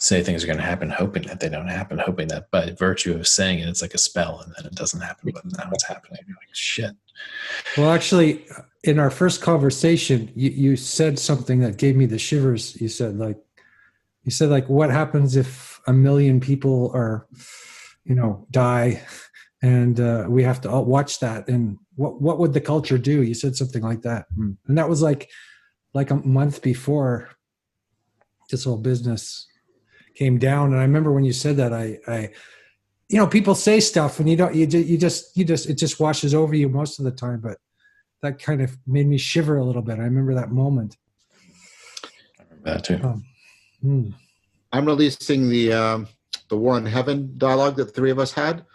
say things are going to happen, hoping that they don't happen, hoping that by virtue of saying it, it's like a spell, and then it doesn't happen, but now it's happening. You're like, shit. Well, actually, in our first conversation, you said something that gave me the shivers. You said like, what happens if 1 million people are, die, and we have to all watch that, and what would the culture do? You said something like that, and that was like a month before this whole business came down. And I remember when you said that, I people say stuff and it just washes over you most of the time, but that kind of made me shiver a little bit. I remember that moment. I remember that too. I'm releasing the War in Heaven dialogue that the three of us had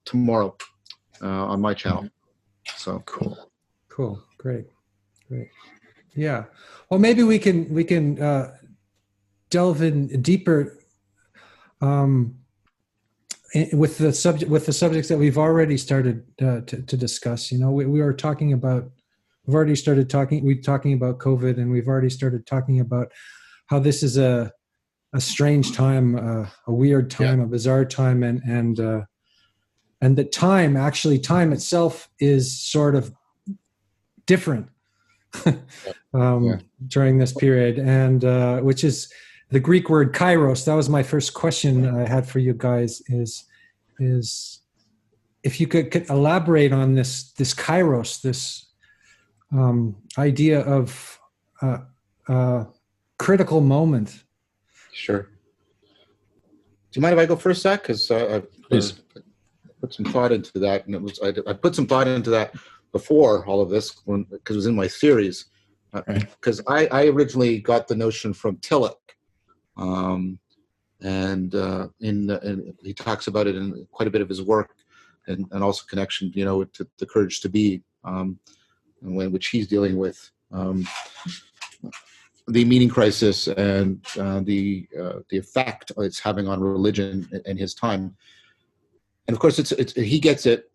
tomorrow on my channel. So cool, great. Yeah. Well, maybe we can delve in deeper with the subjects that we've already started to discuss. We were talking about. We've already started talking. We're talking about COVID, and we've already started talking about how this is a strange time, a weird time, a bizarre time, and that time itself is sort of different during this period, and which is the Greek word Kairos. That was my first question I had for you guys. Is if you could elaborate on this Kairos, this idea of critical moment. Sure. Do you mind if I go first, Zach? Because I put some thought into that, and I put some thought into that before all of this, because it was in my theories. Because I originally got the notion from Tillich, and he talks about it in quite a bit of his work, and also connection, to the courage to be, which he's dealing with. The meaning crisis and the effect it's having on religion in his time, and of course he gets it.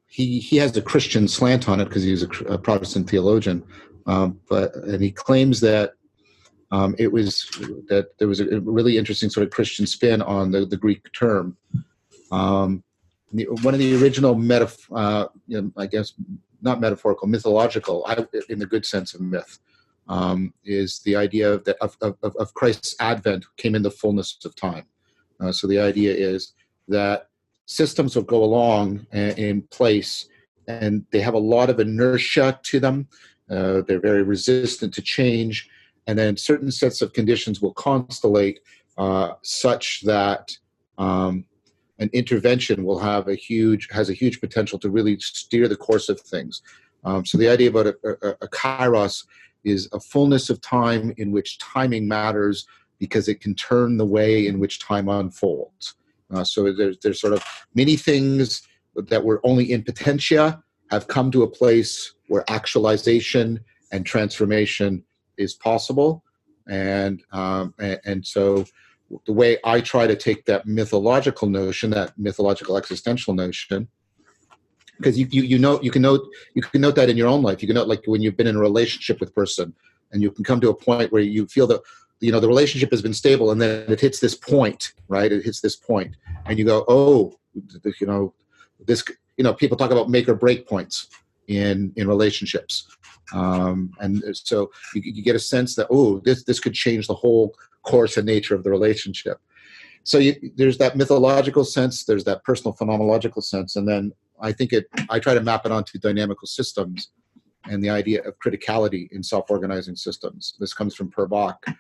He has a Christian slant on it because he's a Protestant theologian, and he claims that there was a really interesting sort of Christian spin on the Greek term. One of the original I guess not metaphorical, mythological, in the good sense of myth. Is the idea of Christ's advent came in the fullness of time. So the idea is that systems will go along in place, and they have a lot of inertia to them. They're very resistant to change, and then certain sets of conditions will constellate such that an intervention has a huge potential to really steer the course of things. So the idea about a Kairos is a fullness of time in which timing matters because it can turn the way in which time unfolds. So there's sort of many things that were only in potentia have come to a place where actualization and transformation is possible. And so the way I try to take that mythological notion, that mythological existential notion, because you can note that in your own life. You can note, like, when you've been in a relationship with a person, and you can come to a point where you feel that the relationship has been stable, and then it hits this point, right? It hits this point, and you go, oh, this. People talk about make or break points in relationships, and so you get a sense that this could change the whole course and nature of the relationship. So there's that mythological sense, there's that personal phenomenological sense, and then I try to map it onto dynamical systems and the idea of criticality in self-organizing systems. This comes from Vervaeke.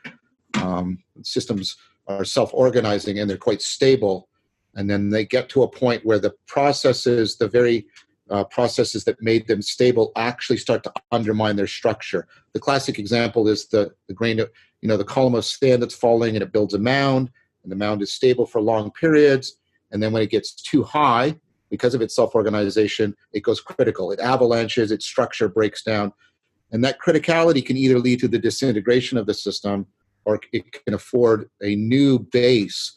Systems are self-organizing and they're quite stable, and then they get to a point where the processes, the very processes that made them stable, actually start to undermine their structure. The classic example is the grain of, the column of sand that's falling, and it builds a mound, and the mound is stable for long periods, and then when it gets too high, because of its self-organization, it goes critical. It avalanches, its structure breaks down. And that criticality can either lead to the disintegration of the system, or it can afford a new base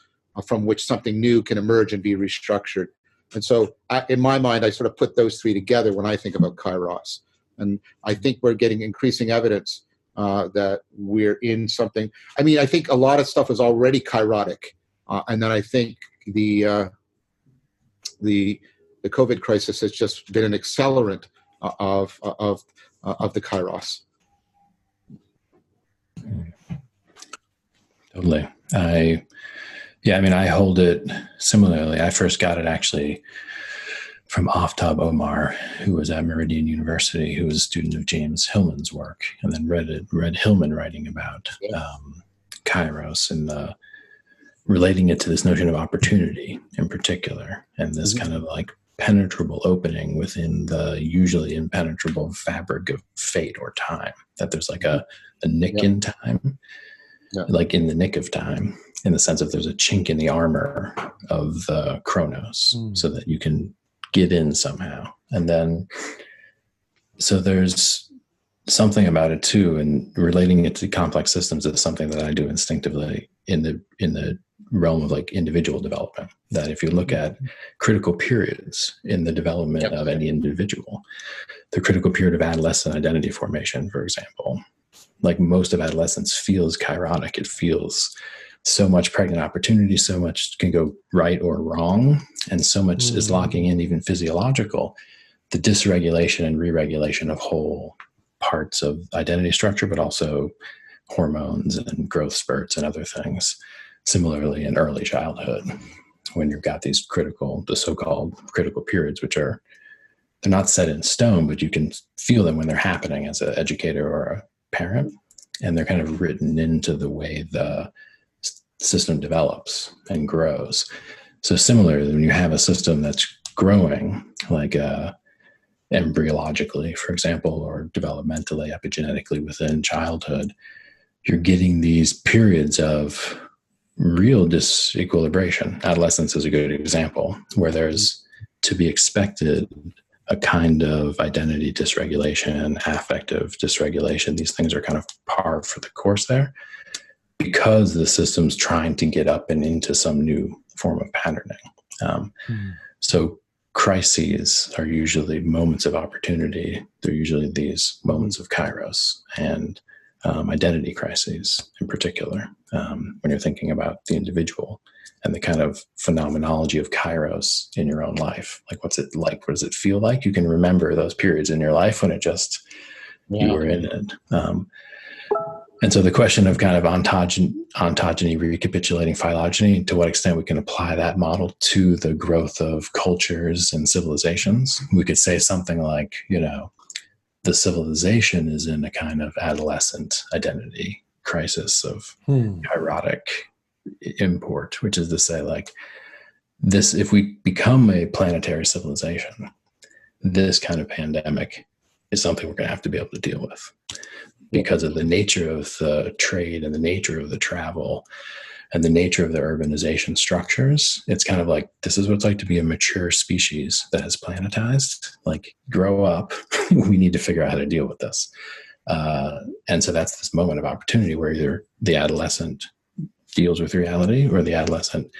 from which something new can emerge and be restructured. And so in my mind, I sort of put those three together when I think about Kairos. And I think we're getting increasing evidence that we're in something. I mean, I think a lot of stuff is already kairotic, and then I think the COVID crisis has just been an accelerant of the Kairos. Totally. I hold it similarly. I first got it actually from Aftab Omar, who was at Meridian University, who was a student of James Hillman's work, and then read Hillman writing about Kairos and relating it to this notion of opportunity in particular, and this kind of like penetrable opening within the usually impenetrable fabric of fate or time, that there's like a nick in time, like in the nick of time, in the sense of there's a chink in the armor of the chronos, so that you can get in somehow. And then, so there's something about it too, and relating it to complex systems is something that I do instinctively in the realm of like individual development. That if you look at critical periods in the development of any individual, the critical period of adolescent identity formation, for example, like most of adolescence feels kairotic. It feels so much pregnant opportunity, so much can go right or wrong, and so much is locking in, even physiological, the dysregulation and re-regulation of whole parts of identity structure, but also hormones and growth spurts and other things. Similarly, in early childhood, when you've got these the so-called critical periods, which they're not set in stone, but you can feel them when they're happening as an educator or a parent, and they're kind of written into the way the system develops and grows. So similarly, when you have a system that's growing, like embryologically, for example, or developmentally, epigenetically within childhood, you're getting these periods of real disequilibration. Adolescence is a good example, where there's, to be expected, a kind of identity dysregulation, affective dysregulation. These things are kind of par for the course there, because the system's trying to get up and into some new form of patterning. So crises are usually moments of opportunity. They're usually these moments of Kairos, and identity crises in particular, when you're thinking about the individual and the kind of phenomenology of Kairos in your own life. Like, what's it like? What does it feel like? You can remember those periods in your life when it just, you were in it. And so the question of kind of ontogeny, recapitulating phylogeny, to what extent we can apply that model to the growth of cultures and civilizations. We could say something like, the civilization is in a kind of adolescent identity crisis of kairotic import, which is to say, like, this, if we become a planetary civilization, this kind of pandemic is something we're going to have to be able to deal with, because of the nature of the trade and the nature of the travel and the nature of the urbanization structures. It's kind of like, this is what it's like to be a mature species that has planetized. Like, grow up. We need to figure out how to deal with this. And so that's this moment of opportunity where either the adolescent deals with reality, or the adolescent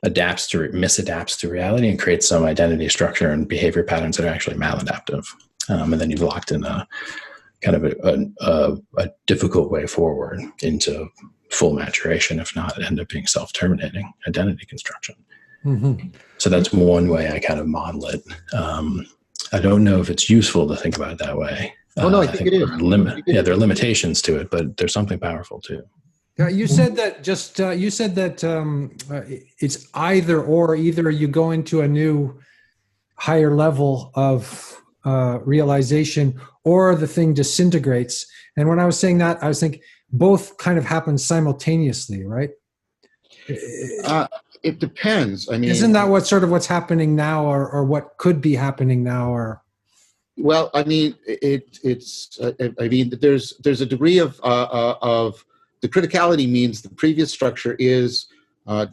misadapts to reality and creates some identity structure and behavior patterns that are actually maladaptive. And then you've locked in a kind of a difficult way forward into full maturation, if not end up being self-terminating identity construction. So that's one way I kind of model it. I don't know if it's useful to think about it that way. No, I think it is. There are limitations to it, but there's something powerful too. You said that it's either or. Either you go into a new higher level of realization, or the thing disintegrates. And when I was saying that, I was thinking both kind of happen simultaneously, right? It depends. I mean, isn't that what's happening now, or what could be happening now? Or, well, I mean, it's. I mean, there's a degree of the criticality means the previous structure is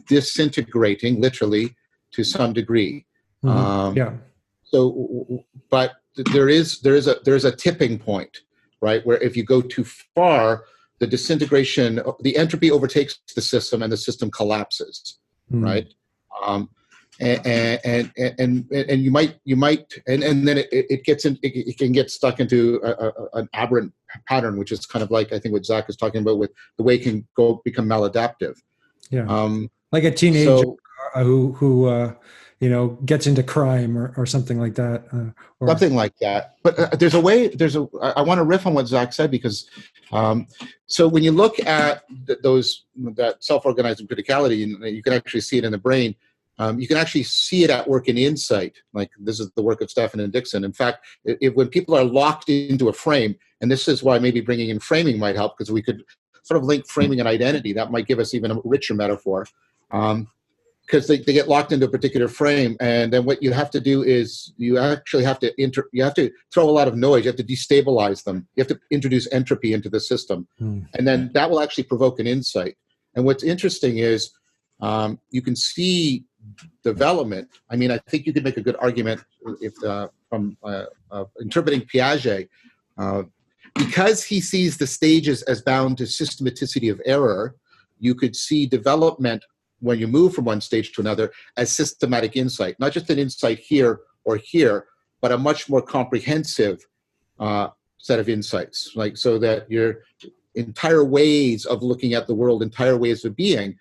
disintegrating, literally, to some degree. So, but there is a tipping point, right, where if you go too far, the disintegration, the entropy overtakes the system, and the system collapses, right? and you might and then it can get stuck into an aberrant pattern, which is kind of like I think what Zach is talking about with the way it can become maladaptive. Like a teenager who gets into crime or something like that. Something like that. But I want to riff on what Zach said, because so when you look at that self-organizing criticality, you can actually see it in the brain. You can actually see it at work in insight. Like this is the work of Stefan and Dixon. In fact, when people are locked into a frame, and this is why maybe bringing in framing might help, because we could sort of link framing and identity. That might give us even a richer metaphor. Because they get locked into a particular frame, and then what you have to do is you actually have to throw a lot of noise. You have to destabilize them. You have to introduce entropy into the system, and then that will actually provoke an insight. And what's interesting is you can see development. I mean, I think you could make a good argument if from interpreting Piaget, because he sees the stages as bound to systematicity of error. You could see development when you move from one stage to another as systematic insight, not just an insight here or here, but a much more comprehensive set of insights, like so that your entire ways of looking at the world, entire ways of being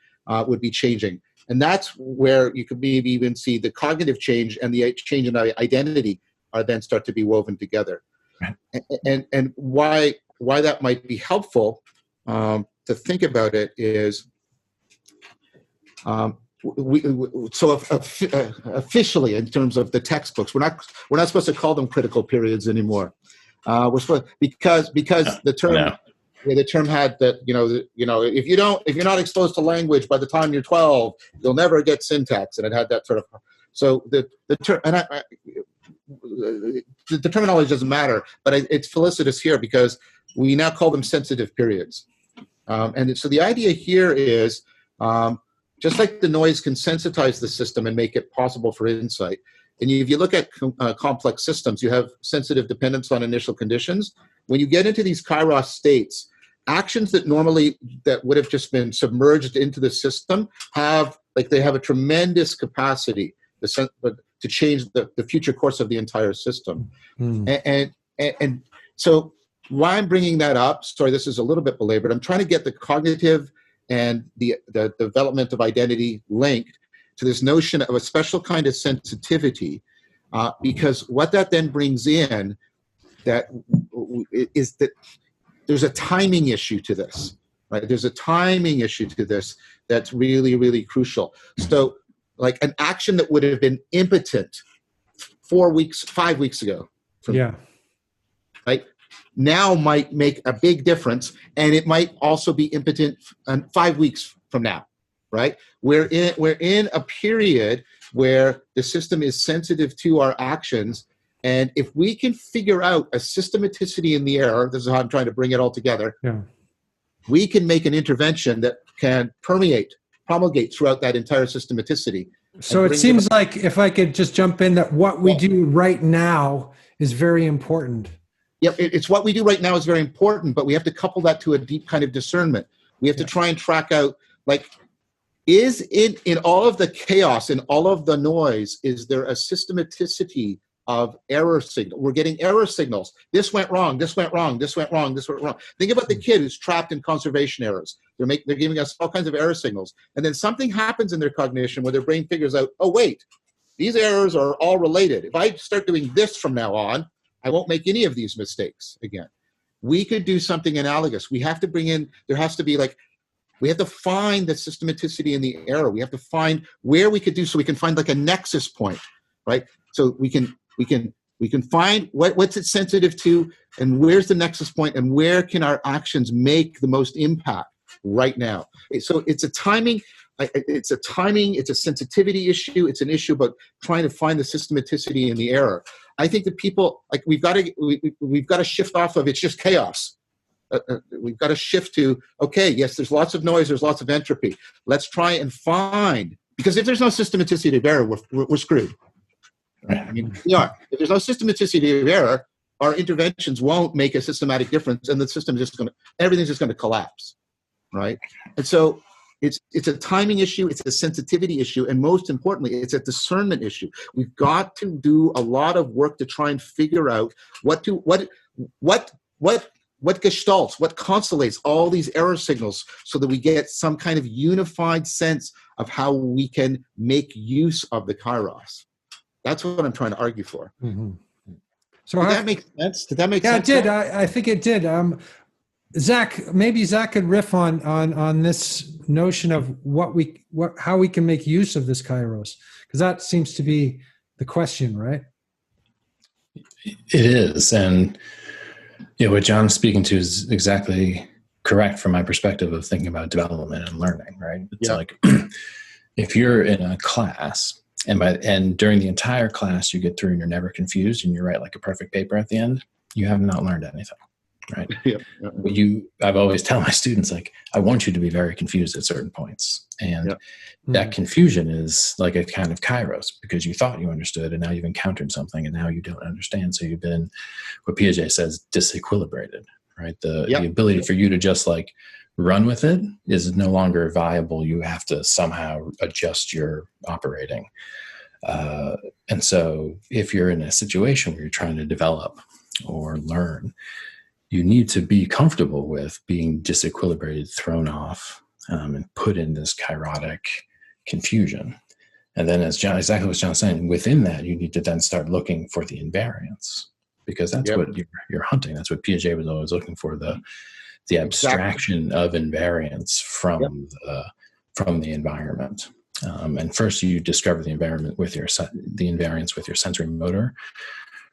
would be changing. And that's where you could maybe even see the cognitive change and the change in identity are then start to be woven together. And why that might be helpful to think about it is, officially in terms of the textbooks, we're not supposed to call them critical periods anymore. We're supposed because the term the term had that if you're not exposed to language by the time you're 12, you'll never get syntax, and it had that sort of the term, and the terminology doesn't matter, but it's felicitous here because we now call them sensitive periods, and so the idea here is. Just like the noise can sensitize the system and make it possible for insight. And if you look at complex systems, you have sensitive dependence on initial conditions. When you get into these Kairos states, actions that would have just been submerged into the system have a tremendous capacity to change the future course of the entire system. And so why I'm bringing that up, sorry, this is a little bit belabored, I'm trying to get the cognitive and the development of identity linked to this notion of a special kind of sensitivity, because what that then brings in is that there's a timing issue to this, right? There's a timing issue to this that's really, really crucial. So like an action that would have been impotent 5 weeks ago. Right? Now might make a big difference, and it might also be impotent 5 weeks from now, right? We're in a period where the system is sensitive to our actions, and if we can figure out a systematicity in the error, this is how I'm trying to bring it all together, we can make an intervention that can promulgate throughout that entire systematicity. So it seems like, if I could just jump in, that what we do right now is very important. Yep, it's what we do right now is very important, but we have to couple that to a deep kind of discernment. We have to try and track out, is in all of the chaos, in all of the noise, is there a systematicity of error signal? We're getting error signals. This went wrong, this went wrong, this went wrong, this went wrong. Think about the kid who's trapped in conservation errors. They're giving us all kinds of error signals. And then something happens in their cognition where their brain figures out, oh, wait, these errors are all related. If I start doing this from now on, I won't make any of these mistakes again. We could do something analogous. We have to bring in, there has to be we have to find the systematicity in the error. We have to find where we could do, so we can find a nexus point, right? So we can find what's it sensitive to, and where's the nexus point, and where can our actions make the most impact right now. So it's a timing, it's a sensitivity issue. It's an issue about trying to find the systematicity in the error. I think that people, we've got to shift off of it's just chaos. We've got to shift to, okay, yes, there's lots of noise, there's lots of entropy. Let's try and find, because if there's no systematicity of error, we're screwed. Right? I mean, we are. If there's no systematicity of error, our interventions won't make a systematic difference, and the system everything's just going to collapse, right? And so It's a timing issue, it's a sensitivity issue, and most importantly, it's a discernment issue. We've got to do a lot of work to try and figure out what gestalts, what constellates all these error signals, so that we get some kind of unified sense of how we can make use of the Kairos. That's what I'm trying to argue for. Mm-hmm. So did that make sense? Did that make sense? Yeah, it did. I think it did. Zach, maybe Zach could riff on this notion of how we can make use of this Kairos, because that seems to be the question, right? It is, and what John's speaking to is exactly correct from my perspective of thinking about development and learning. Right? It's like if you're in a class, and during the entire class you get through and you're never confused and you write like a perfect paper at the end, you have not learned anything. Right. I've always tell my students, like, I want you to be very confused at certain points. And that confusion is like a kind of Kairos, because you thought you understood and now you've encountered something and now you don't understand. So you've been, what Piaget says, disequilibrated, right? The ability for you to just like run with it is no longer viable. You have to somehow adjust your operating. And so if you're in a situation where you're trying to develop or learn, you need to be comfortable with being disequilibrated, thrown off, and put in this kairotic confusion. And then exactly what John's saying, within that, you need to then start looking for the invariance, because that's what you're hunting. That's what Piaget was always looking for, the abstraction of invariance from the environment. And first you discover the environment with the invariance with your sensory motor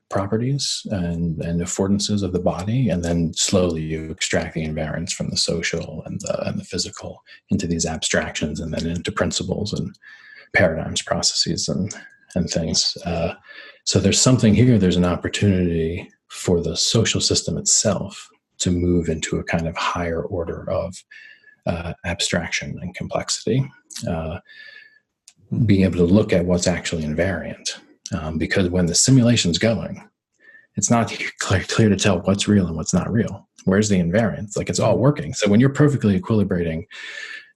properties and affordances of the body, and then slowly you extract the invariance from the social and the physical into these abstractions, and then into principles and paradigms, processes, and things. So there's something here. There's an opportunity for the social system itself to move into a kind of higher order of abstraction and complexity, being able to look at what's actually invariant. Because when the simulation's going, it's not clear to tell what's real and what's not real. Where's the invariance? Like, it's all working. So when you're perfectly equilibrating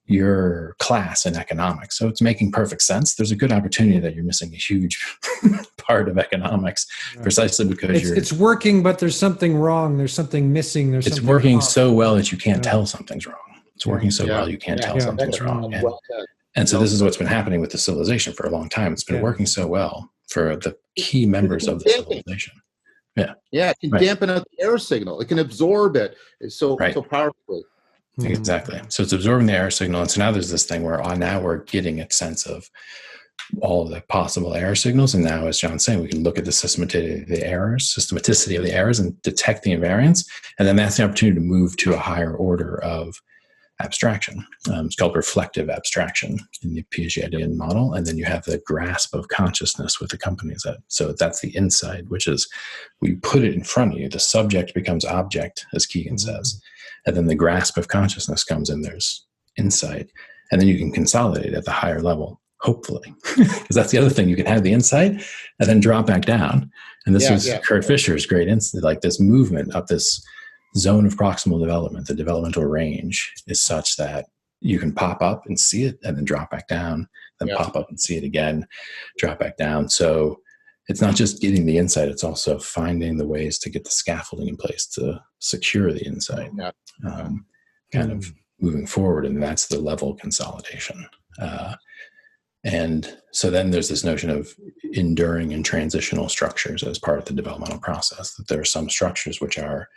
your class in economics, so it's making perfect sense, there's a good opportunity that you're missing a huge part of economics, precisely because it's working, but there's something wrong. There's something missing. It's working so well that you can't tell something's wrong. It's working so well you can't tell something's wrong. And so this is what's been happening with the civilization for a long time. It's been working so well for the key members of the civilization. It can dampen out the error signal. It can absorb it so powerfully. Exactly. So it's absorbing the error signal. And so now there's this thing where now we're getting a sense of all of the possible error signals. And now, as John's saying, we can look at the systematicity of the errors and detect the invariance. And then that's the opportunity to move to a higher order of abstraction. It's called reflective abstraction in the Piagetian model. And then you have the grasp of consciousness with accompanies that. So that's the insight, which is we put it in front of you. The subject becomes object, as Keegan says. And then the grasp of consciousness comes in. There's insight. And then you can consolidate at the higher level, hopefully. Because that's the other thing. You can have the insight and then drop back down. And this was Kurt Fischer's great insight, like this movement up this zone of proximal development. The developmental range is such that you can pop up and see it and then drop back down, then pop up and see it again, drop back down. So it's not just getting the insight, it's also finding the ways to get the scaffolding in place to secure the insight, kind of moving forward. And that's the level consolidation. And so then there's this notion of enduring and transitional structures as part of the developmental process, that there are some structures which are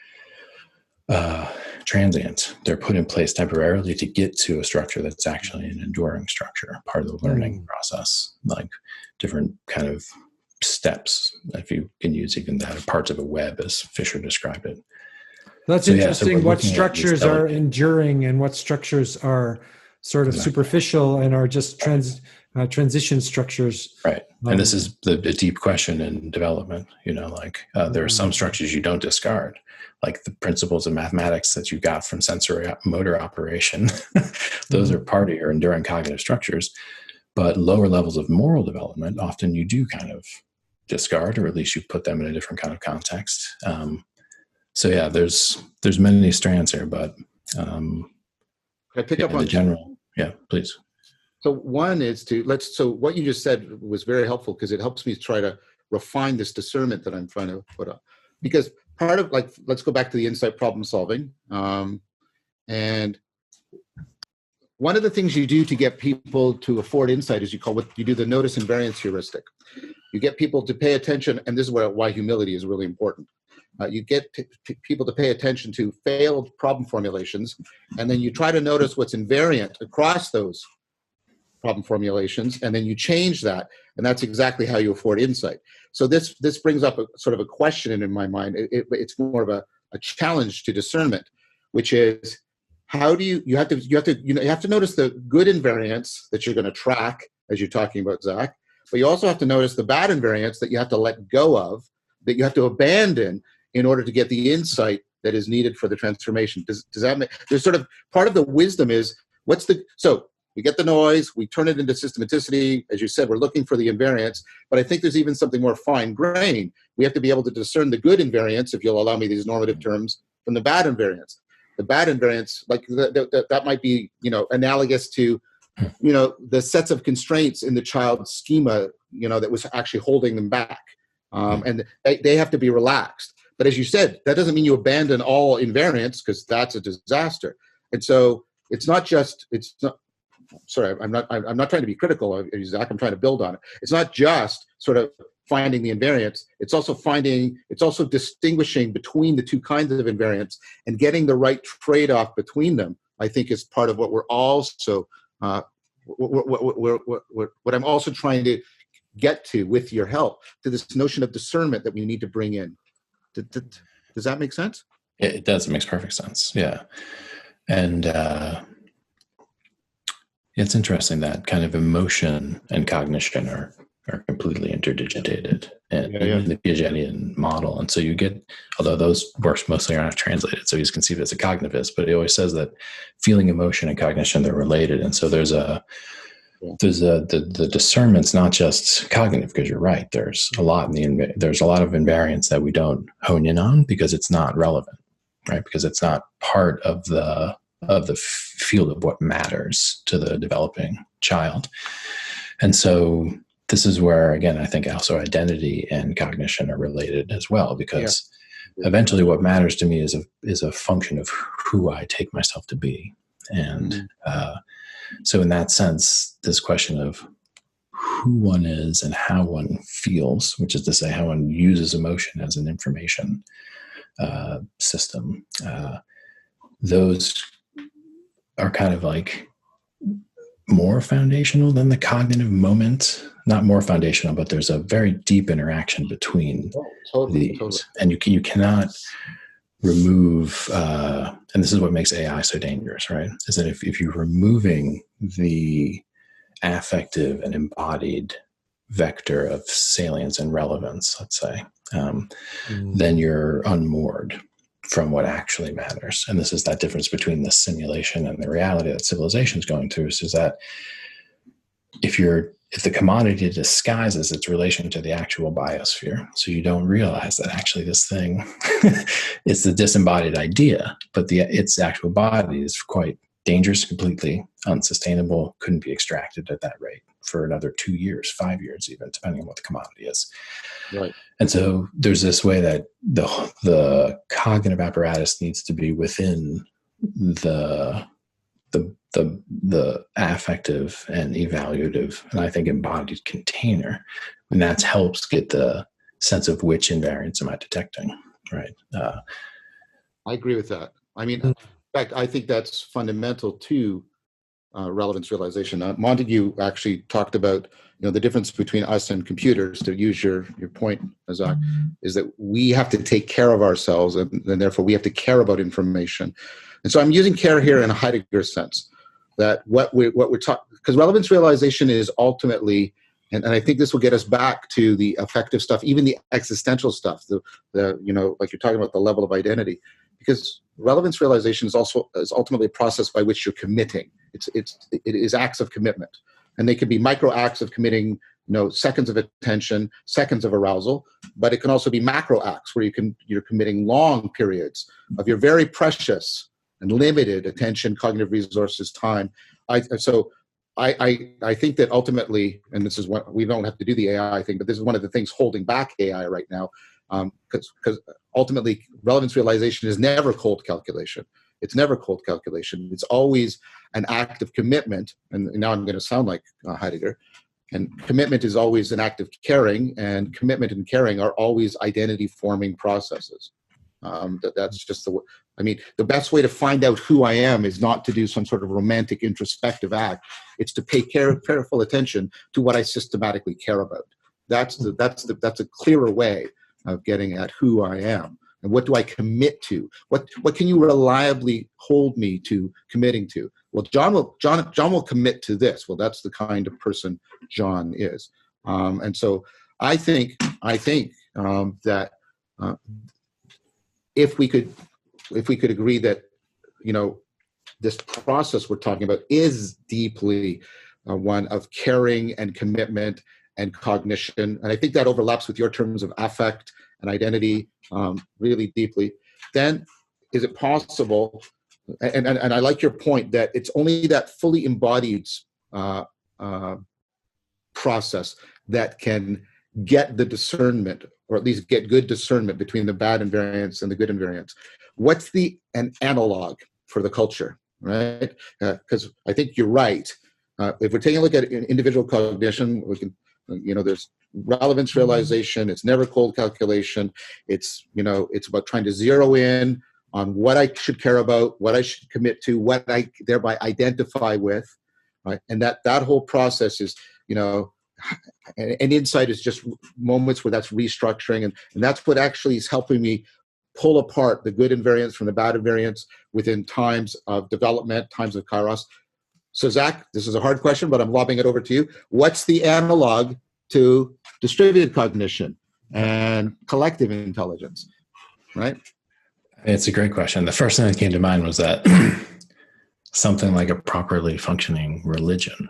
transient. They're put in place temporarily to get to a structure that's actually an enduring structure, part of the learning process, like different kind of steps, if you can use even that, parts of a web, as Fischer described it. That's interesting. What structures are enduring and what structures are sort of superficial and are just transition structures. Right. And this is the deep question in development, there are some structures you don't discard, like the principles of mathematics that you got from sensory motor operation. Those are part of your enduring cognitive structures. But lower levels of moral development, often you do kind of discard, or at least you put them in a different kind of context. There's many strands here, but I pick up on general. Yeah, please. So one is so what you just said was very helpful because it helps me try to refine this discernment that I'm trying to put up. Because part of, like, let's go back to the insight problem solving. And one of the things you do to get people to afford insight is you do the notice and variance heuristic. You get people to pay attention, and this is why humility is really important. You get people to pay attention to failed problem formulations, and then you try to notice what's invariant across those problem formulations, and then you change that, and that's exactly how you afford insight. So this brings up a sort of a question in my mind. It's more of a challenge to discernment, which is, how do you have to notice the good invariants that you're going to track, as you're talking about, Zach, but you also have to notice the bad invariants that you have to let go of, that you have to abandon in order to get the insight that is needed for the transformation. Does that make, there's sort of part of the wisdom is, so we get the noise, we turn it into systematicity. As you said, we're looking for the invariants, but I think there's even something more fine grained. We have to be able to discern the good invariants, if you'll allow me these normative terms, from the bad invariants. The bad invariants, like that might be, analogous to, the sets of constraints in the child's schema, that was actually holding them back. And they have to be relaxed. But as you said, that doesn't mean you abandon all invariants, because that's a disaster. And so I'm not trying to be critical of Zach, I'm trying to build on it. It's not just sort of finding the invariants, it's also distinguishing between the two kinds of invariants and getting the right trade-off between them, I think, is part of what we're also, what I'm also trying to get to with your help, to this notion of discernment that we need to bring in. Does that make sense? It does. It makes perfect sense. Yeah. And it's interesting that kind of emotion and cognition are completely interdigitated in the Piagetian model. And so you get, although those works mostly are not translated, so he's conceived as a cognitivist, but he always says that feeling, emotion, and cognition, they're related. And so there's the discernment's not just cognitive, because you're right. There's a lot of invariants that we don't hone in on because it's not relevant, right? Because it's not part of the field of what matters to the developing child. And so this is where, again, I think also identity and cognition are related as well, because eventually what matters to me is a function of who I take myself to be. And so in that sense, this question of who one is and how one feels, which is to say how one uses emotion as an information system, those are kind of like more foundational than the cognitive moment. Not more foundational, but there's a very deep interaction between these. Totally. And you cannot remove, and this is what makes AI so dangerous, right? Is that if you're removing the affective and embodied vector of salience and relevance, let's say, then you're unmoored from what actually matters. And this is that difference between the simulation and the reality that civilization is going through, is that if the commodity disguises its relation to the actual biosphere, so you don't realize that actually this thing is the disembodied idea, but its actual body is quite dangerous, completely unsustainable, couldn't be extracted at that rate for another 2 years, 5 years even, depending on what the commodity is. Right. And so there's this way that the cognitive apparatus needs to be within the affective and evaluative, and I think embodied container, and that helps get the sense of which invariants am I detecting, right? I agree with that. I mean, in fact, I think that's fundamental to relevance realization. Montague actually talked about, the difference between us and computers, to use your point, Zach, is that we have to take care of ourselves, and therefore we have to care about information. And so I'm using care here in a Heidegger sense, that what we're talking, because relevance realization is ultimately, and I think this will get us back to the affective stuff, even the existential stuff, the like you're talking about, the level of identity, because relevance realization is ultimately a process by which you're committing. It is acts of commitment, and they can be micro acts of committing, seconds of attention, seconds of arousal, but it can also be macro acts where you're committing long periods of your very precious and limited attention, cognitive resources, time, I think that ultimately, and this is what we don't have to do the AI thing, but this is one of the things holding back AI right now, because ultimately relevance realization is never cold calculation. It's never cold calculation. It's always an act of commitment. And now I'm going to sound like Heidegger. And commitment is always an act of caring, and commitment and caring are always identity-forming processes. That's just the best way to find out who I am is not to do some sort of romantic introspective act. It's to pay careful attention to what I systematically care about. That's a clearer way of getting at who I am. And what do I commit to? What can you reliably hold me to committing to? Well, John will commit to this. Well, that's the kind of person John is. And so I think that if we could agree that, this process we're talking about is deeply one of caring and commitment and cognition, and I think that overlaps with your terms of affect and identity really deeply, then is it possible, and I like your point that it's only that fully embodied process that can get the discernment, or at least get good discernment between the bad invariants and the good invariants. What's an analog for the culture, right? Because I think you're right. If we're taking a look at individual cognition, we can, there's relevance realization. It's never cold calculation. It's about trying to zero in on what I should care about, what I should commit to, what I thereby identify with, right? And that whole process is, and insight is just moments where that's restructuring, and that's what actually is helping me pull apart the good invariants from the bad invariants within times of development, times of Kairos. So Zach, this is a hard question, but I'm lobbing it over to you. What's the analog to distributed cognition and collective intelligence, right? It's a great question. The first thing that came to mind was that something like a properly functioning religion.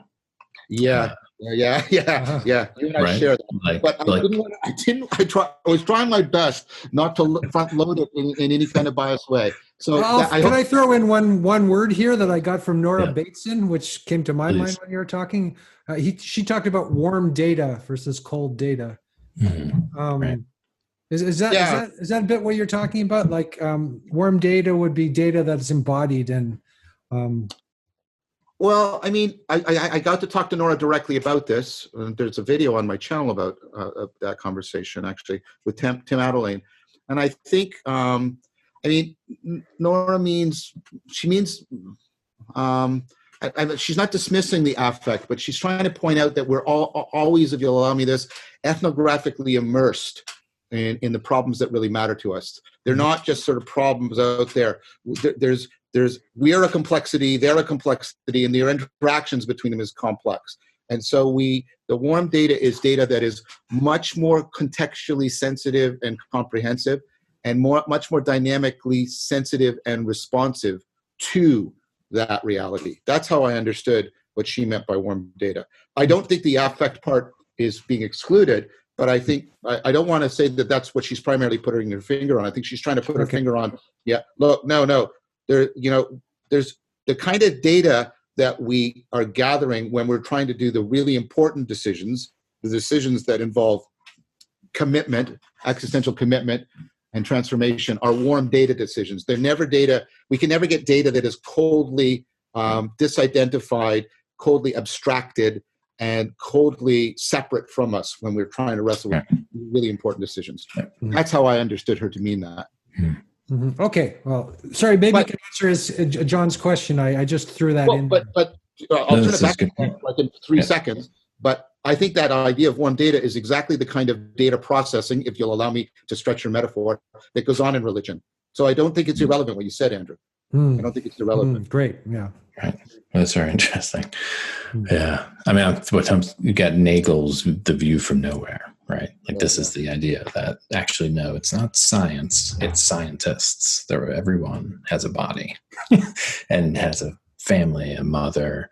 Yeah. You and I share that. But I was trying my best not to front load it in any kind of biased way. So can I throw in one word here that I got from Nora Bateson, which came to my mind when you were talking? She talked about warm data versus cold data. Mm-hmm. Right. Is that a bit what you're talking about? Like warm data would be data that's embodied and. Well, I mean, I got to talk to Nora directly about this. There's a video on my channel about that conversation, actually, with Tim Adeline. And I think, Nora means, she's not dismissing the affect, but she's trying to point out that we're always, if you'll allow me this, ethnographically immersed in the problems that really matter to us. They're not just sort of problems out there. We are a complexity, they're a complexity, and their interactions between them is complex. And so the warm data is data that is much more contextually sensitive and comprehensive, and much more dynamically sensitive and responsive to that reality. That's how I understood what she meant by warm data. I don't think the affect part is being excluded, but I think I don't want to say that that's what she's primarily putting her finger on. I think she's trying to put her finger on, no. There's the kind of data that we are gathering when we're trying to do the really important decisions, the decisions that involve commitment, existential commitment, and transformation are warm data decisions. They're never data. We can never get data that is coldly disidentified, coldly abstracted, and coldly separate from us when we're trying to wrestle with really important decisions. That's how I understood her to mean that. Mm-hmm. Okay. Well, sorry, maybe you can answer John's question. I just threw that in. But I'll turn it back in 3 seconds. But I think that idea of warm data is exactly the kind of data processing, if you'll allow me to stretch your metaphor, that goes on in religion. So I don't think it's irrelevant what you said, Andrew. I don't think it's irrelevant. Great. Yeah. Right. That's very interesting. Yeah. I mean, sometimes you get Nagel's The View from Nowhere, right? Like this is the idea that actually, no, it's not science, it's scientists. Everyone has a body and has a family, a mother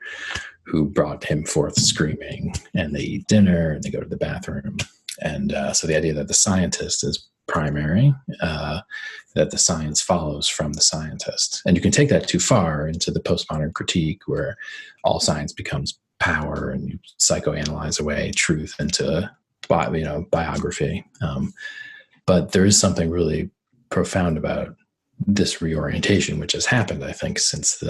who brought him forth screaming, and they eat dinner and they go to the bathroom. And so the idea that the scientist is primary, that the science follows from the scientist. And you can take that too far into the postmodern critique, where all science becomes power and you psychoanalyze away truth into biography. But there is something really profound about this reorientation, which has happened, I think, since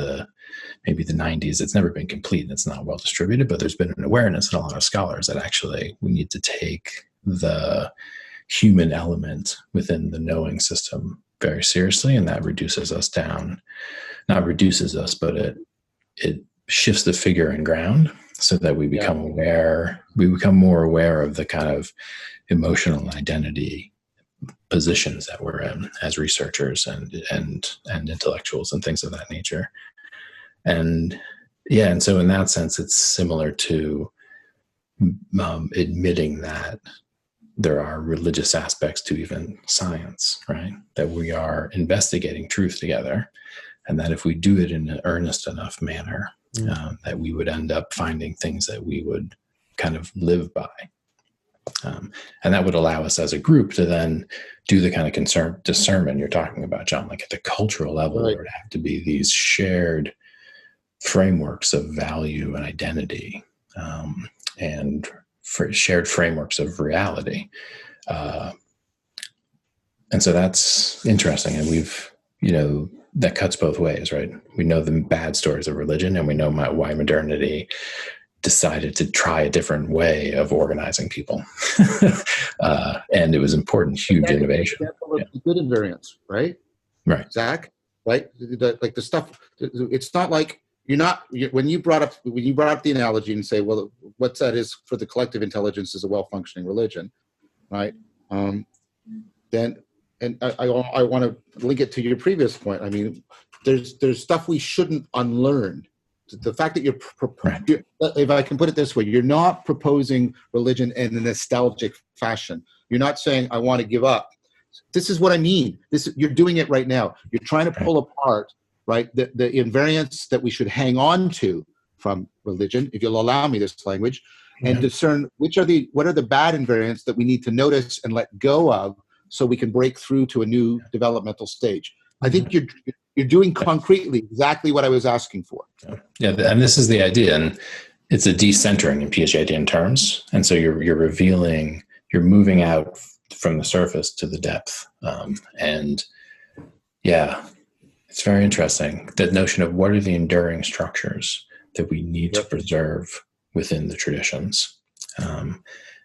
maybe the 90s. It's never been complete and it's not well distributed, but there's been an awareness in a lot of scholars that actually we need to take the human element within the knowing system very seriously, and that reduces us down. Not reduces us, but it shifts the figure and ground so that we become aware. We become more aware of the kind of emotional identity positions that we're in as researchers and intellectuals and things of that nature. And so in that sense, it's similar to admitting that there are religious aspects to even science, right? That we are investigating truth together, and that if we do it in an earnest enough manner, that we would end up finding things that we would kind of live by. And that would allow us as a group to then do the kind of discernment you're talking about, John, like at the cultural level, there would have to be these shared frameworks of value and identity, and for shared frameworks of reality. And so that's interesting. And that cuts both ways, right? We know the bad stories of religion, and we know why modernity decided to try a different way of organizing people. And it was important, huge innovation. Good invariance, right? Right. Zach, right? Like the stuff, it's not like when you brought up the analogy and say, well, what's that is for the collective intelligence is a well-functioning religion, right? Then, and I want to link it to your previous point. I mean, there's stuff we shouldn't unlearn. The fact that if I can put it this way, you're not proposing religion in a nostalgic fashion. You're not saying, I want to give up. This is what I mean. You're doing it right now. You're trying to pull apart, right, the invariants that we should hang on to from religion, if you'll allow me this language, and discern what are the bad invariants that we need to notice and let go of so we can break through to a new developmental stage. I think you're doing concretely exactly what I was asking for. Yeah, and this is the idea, and it's a decentering in Piagetian terms. And so you're revealing, you're moving out from the surface to the depth. And it's very interesting, that notion of what are the enduring structures that we need to preserve within the traditions.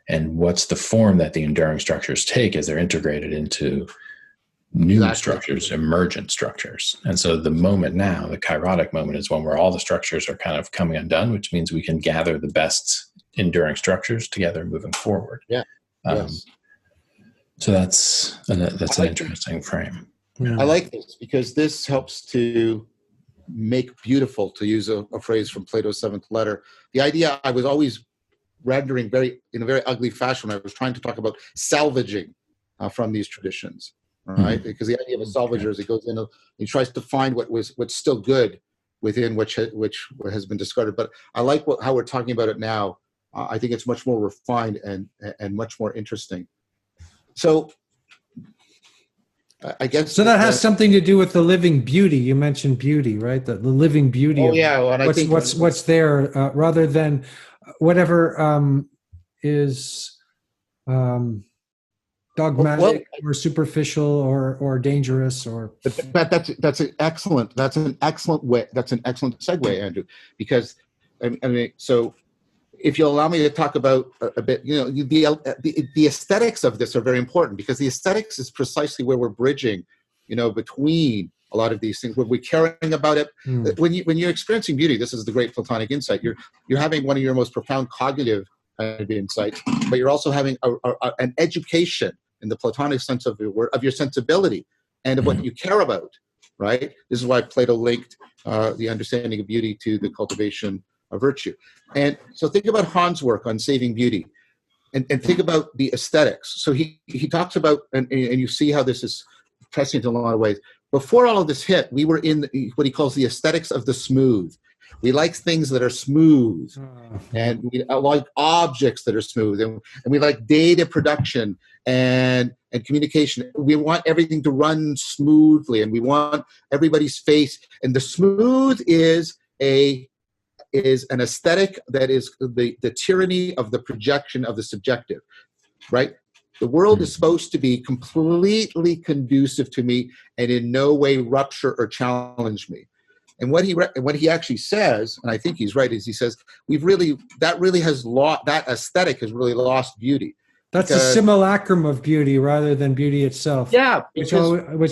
And what's the form that the enduring structures take as they're integrated into new structures, emergent structures. And so the moment now, the kairotic moment, is one where all the structures are kind of coming undone, which means we can gather the best enduring structures together moving forward. So that's an interesting frame. I like this because this helps to make beautiful, to use a phrase from Plato's Seventh Letter. The idea I was always rendering in a very ugly fashion. I was trying to talk about salvaging from these traditions. Right, because the idea of a salvager is it goes in, he tries to find what's still good within which has been discarded. But I like how we're talking about it now. I think it's much more refined and much more interesting. So I guess so that has something to do with the living beauty. You mentioned beauty, right? The living beauty. Oh yeah, well, and I think what's there rather than whatever is. Dogmatic or superficial or dangerous or. But that's an excellent way. That's an excellent segue, Andrew, because I mean, so if you'll allow me to talk about a bit, the aesthetics of this are very important, because the aesthetics is precisely where we're bridging, between a lot of these things, where we're caring about it. When you're experiencing beauty, this is the great Platonic insight. You're having one of your most profound cognitive insights, but you're also having an education in the Platonic sense of your sensibility and of what you care about, right? This is why Plato linked the understanding of beauty to the cultivation of virtue. And so think about Hahn's work on saving beauty, and think about the aesthetics. So he talks about, and you see how this is pressing in a lot of ways. Before all of this hit, we were in what he calls the aesthetics of the smooth. We like things that are smooth, and we like objects that are smooth, and we like data production and communication. We want everything to run smoothly, and we want everybody's face. And the smooth is an aesthetic that is the tyranny of the projection of the subjective, right? The world is supposed to be completely conducive to me and in no way rupture or challenge me. And what he actually says, and I think he's right, is he says that aesthetic has really lost beauty. That's a simulacrum of beauty rather than beauty itself. Yeah, which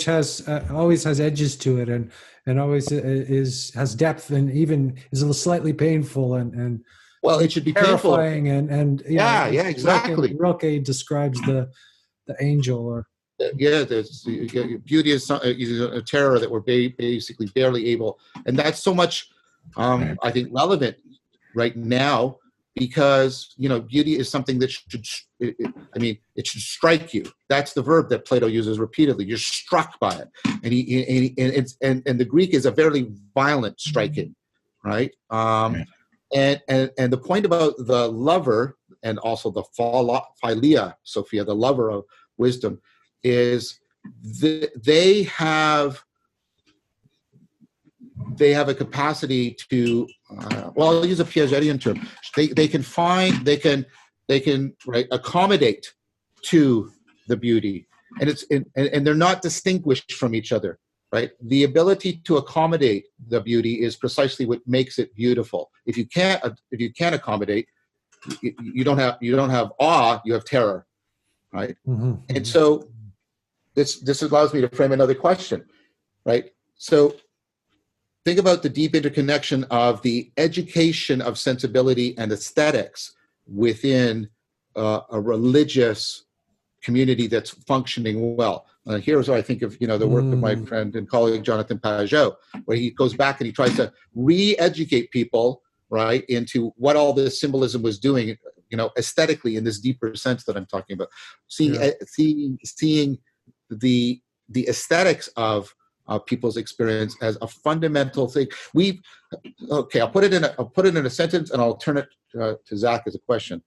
has always has edges to it, and always has depth, and even is a little slightly painful and well, it should be terrifying, painful. and exactly. Rilke describes the angel, or beauty is a terror that we're basically barely able, and that's so much I think relevant right now, because beauty is something that should strike you. That's the verb that Plato uses repeatedly. You're struck by it, and the Greek is a very violent striking, right? And the point about the lover, and also the philia, Sophia, the lover of wisdom, is they have a capacity to, I'll use a Piagetian term. They can accommodate to the beauty, and they're not distinguished from each other. Right, the ability to accommodate the beauty is precisely what makes it beautiful. If you can't accommodate, you don't have awe. You have terror, right? Mm-hmm. And so this allows me to frame another question, right? So think about the deep interconnection of the education of sensibility and aesthetics within a religious community that's functioning well. Here's what I think of, the work of my friend and colleague Jonathan Piaget, where he goes back and he tries to re-educate people, right, into what all this symbolism was doing, aesthetically in this deeper sense that I'm talking about. Seeing the aesthetics of people's experience as a fundamental thing. I'll put it in a sentence, and I'll turn it to Zach as a question.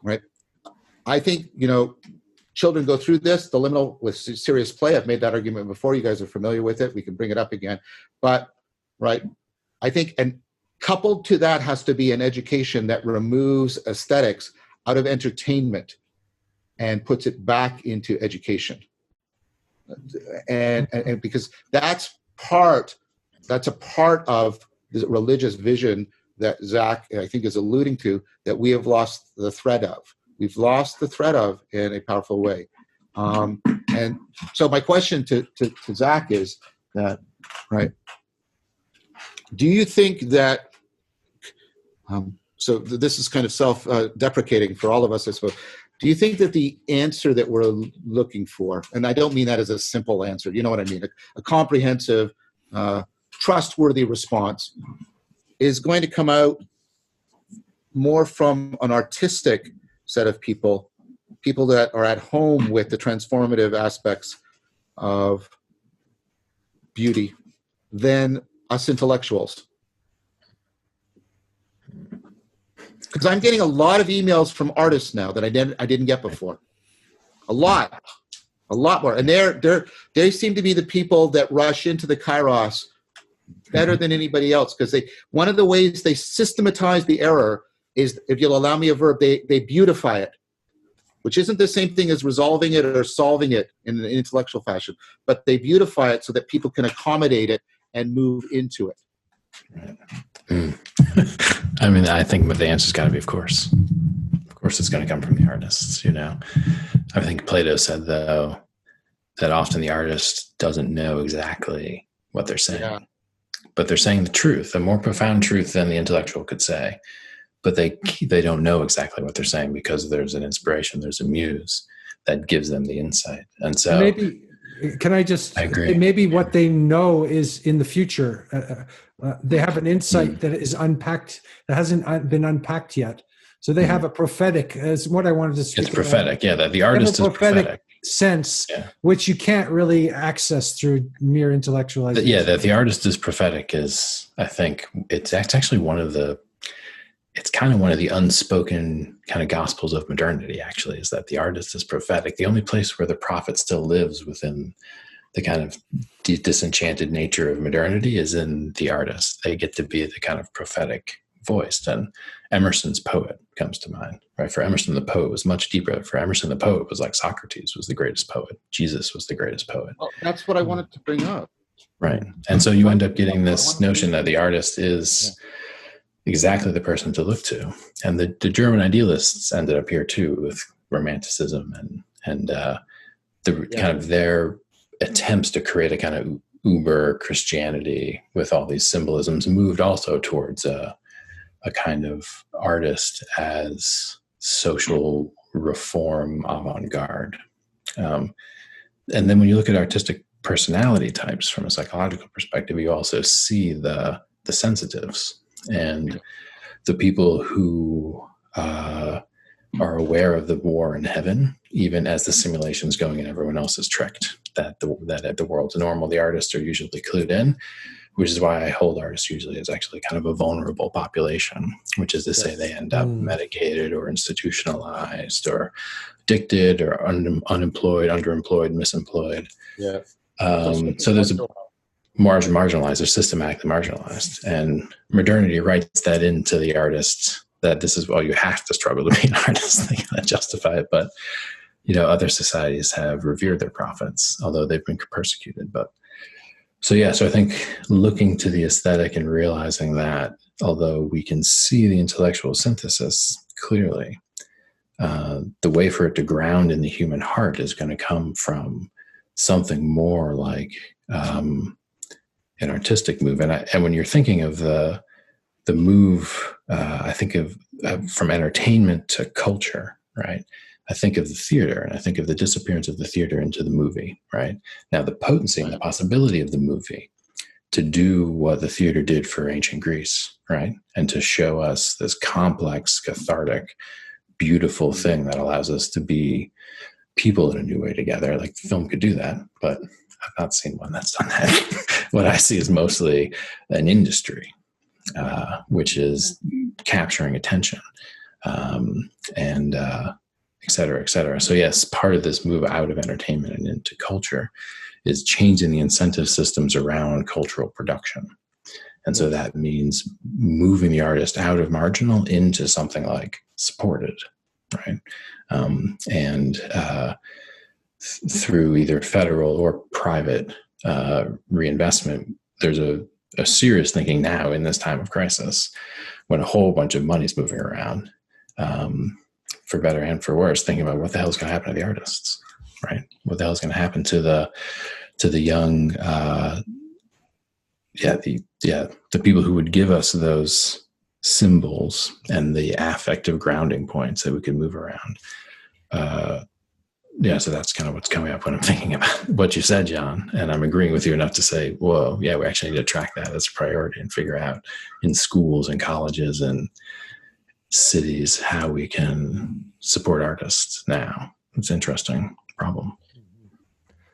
Right, I think children go through this, the liminal, with serious play. I've made that argument before. You guys are familiar with it. We can bring it up again. But, right, I think, and coupled to that has to be an education that removes aesthetics out of entertainment and puts it back into education. And because that's a part of the religious vision that Zach, I think, is alluding to, that we have lost the thread of. We've lost the thread of in a powerful way. And so my question to Zach is that, right, do you think that, so this is kind of self-deprecating for all of us, I suppose. Do you think that the answer that we're looking for, and I don't mean that as a simple answer, you know what I mean, a comprehensive, trustworthy response, is going to come out more from an artistic set of people that are at home with the transformative aspects of beauty, than us intellectuals? Because I'm getting a lot of emails from artists now that I didn't get before. A lot more, and they seem to be the people that rush into the Kairos better than anybody else, because one of the ways they systematize the error is, if you'll allow me a verb, they beautify it, which isn't the same thing as resolving it or solving it in an intellectual fashion, but they beautify it so that people can accommodate it and move into it. I mean, I think the answer's got to be, of course. Of course it's going to come from the artists, I think Plato said, though, that often the artist doesn't know exactly what they're saying. Yeah. But they're saying the truth, a more profound truth than the intellectual could say. But they don't know exactly what they're saying, because there's an inspiration, there's a muse that gives them the insight. And so maybe, I agree. Maybe what they know is in the future. They have an insight that is unpacked, that hasn't been unpacked yet. So they have a prophetic, as what I wanted to speak about. It's prophetic, yeah. That the artist is prophetic. sense, Yeah. which you can't really access through mere intellectualization. Yeah, that the artist is prophetic is, I think, it's actually it's kind of one of the unspoken kind of gospels of modernity, actually, is that the artist is prophetic. The only place where the prophet still lives within the kind of disenchanted nature of modernity is in the artist. They get to be the kind of prophetic voice. And Emerson's poet comes to mind, right? For Emerson, the poet was much deeper. For Emerson, the poet was like Socrates was the greatest poet. Jesus was the greatest poet. Well, that's what I wanted to bring up. Right. And so you end up getting this notion that the artist is exactly the person to look to. And the German idealists ended up here too with Romanticism and kind of their attempts to create a kind of uber Christianity with all these symbolisms moved also towards a kind of artist as social reform avant-garde. And then when you look at artistic personality types from a psychological perspective, you also see the sensitives and the people who are aware of the war in heaven, even as the simulation's going and everyone else is tricked, that the world's normal. The artists are usually clued in, which is why I hold artists usually as actually kind of a vulnerable population, which is to say they end up medicated or institutionalized or addicted or unemployed, underemployed, misemployed. Yeah. So there's a marginalized or systematically marginalized. And modernity writes that into the artist, that this is, well, you have to struggle to be an artist. They gotta justify it. But, other societies have revered their prophets, although they've been persecuted. But so I think looking to the aesthetic and realizing that although we can see the intellectual synthesis clearly, the way for it to ground in the human heart is going to come from something more like an artistic move. And when you're thinking of the move, I think of from entertainment to culture, right? I think of the theater, and I think of the disappearance of the theater into the movie, right? Now, the potency and the possibility of the movie to do what the theater did for ancient Greece, right? And to show us this complex, cathartic, beautiful thing that allows us to be people in a new way together. Like film could do that, but I've not seen one that's done that. What I see is mostly an industry, which is capturing attention, and et cetera, et cetera. So yes, part of this move out of entertainment and into culture is changing the incentive systems around cultural production. And so that means moving the artist out of marginal into something like supported, right? Through either federal or private reinvestment, there's a serious thinking now in this time of crisis, when a whole bunch of money's moving around, for better and for worse, thinking about what the hell is going to happen to the artists, right? What the hell is going to happen to the young, the people who would give us those symbols and the affective grounding points that we could move around. So that's kind of what's coming up when I'm thinking about what you said, John. And I'm agreeing with you enough to say, whoa, yeah, we actually need to track that as a priority and figure out in schools and colleges and cities how we can support artists now. It's an interesting problem.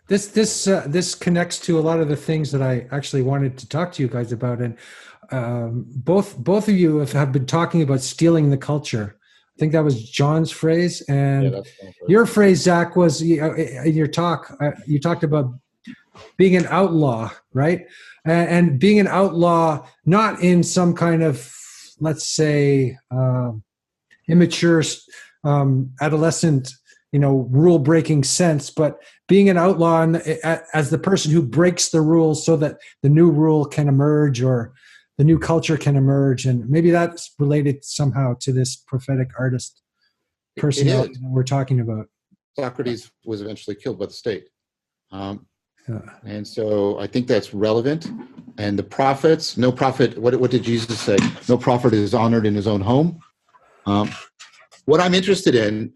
This connects to a lot of the things that I actually wanted to talk to you guys about. And both of you have been talking about stealing the culture. I think that was John's phrase, and your phrase, Zach, was in your talk. You talked about being an outlaw, right? And being an outlaw, not in some kind of, let's say, immature, adolescent, rule-breaking sense, but being an outlaw as the person who breaks the rules so that the new rule can emerge or the new culture can emerge. And maybe that's related somehow to this prophetic artist personality that we're talking about. Socrates was eventually killed by the state. And so I think that's relevant. And the prophets, no prophet, what did Jesus say? No prophet is honored in his own home. What I'm interested in,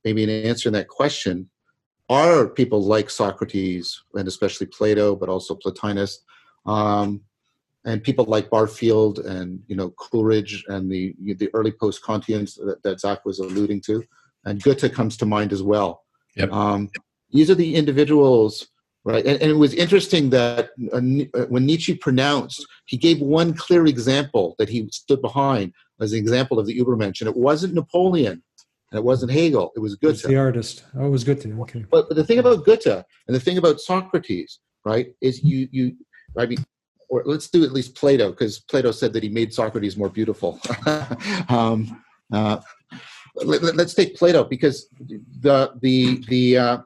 maybe in answering that question, are people like Socrates, and especially Plato, but also Plotinus, and people like Barfield and Coleridge and the early post-Kantians that Zach was alluding to, and Goethe comes to mind as well. Yep. These are the individuals, right? And it was interesting that when Nietzsche pronounced, he gave one clear example that he stood behind as an example of the Übermensch, and it wasn't Napoleon, and it wasn't Hegel, it was Goethe. It's the artist. Oh, it was Goethe. Okay. But the thing about Goethe and the thing about Socrates, right, is I mean, or let's do at least Plato, because Plato said that he made Socrates more beautiful. Let's take Plato, because the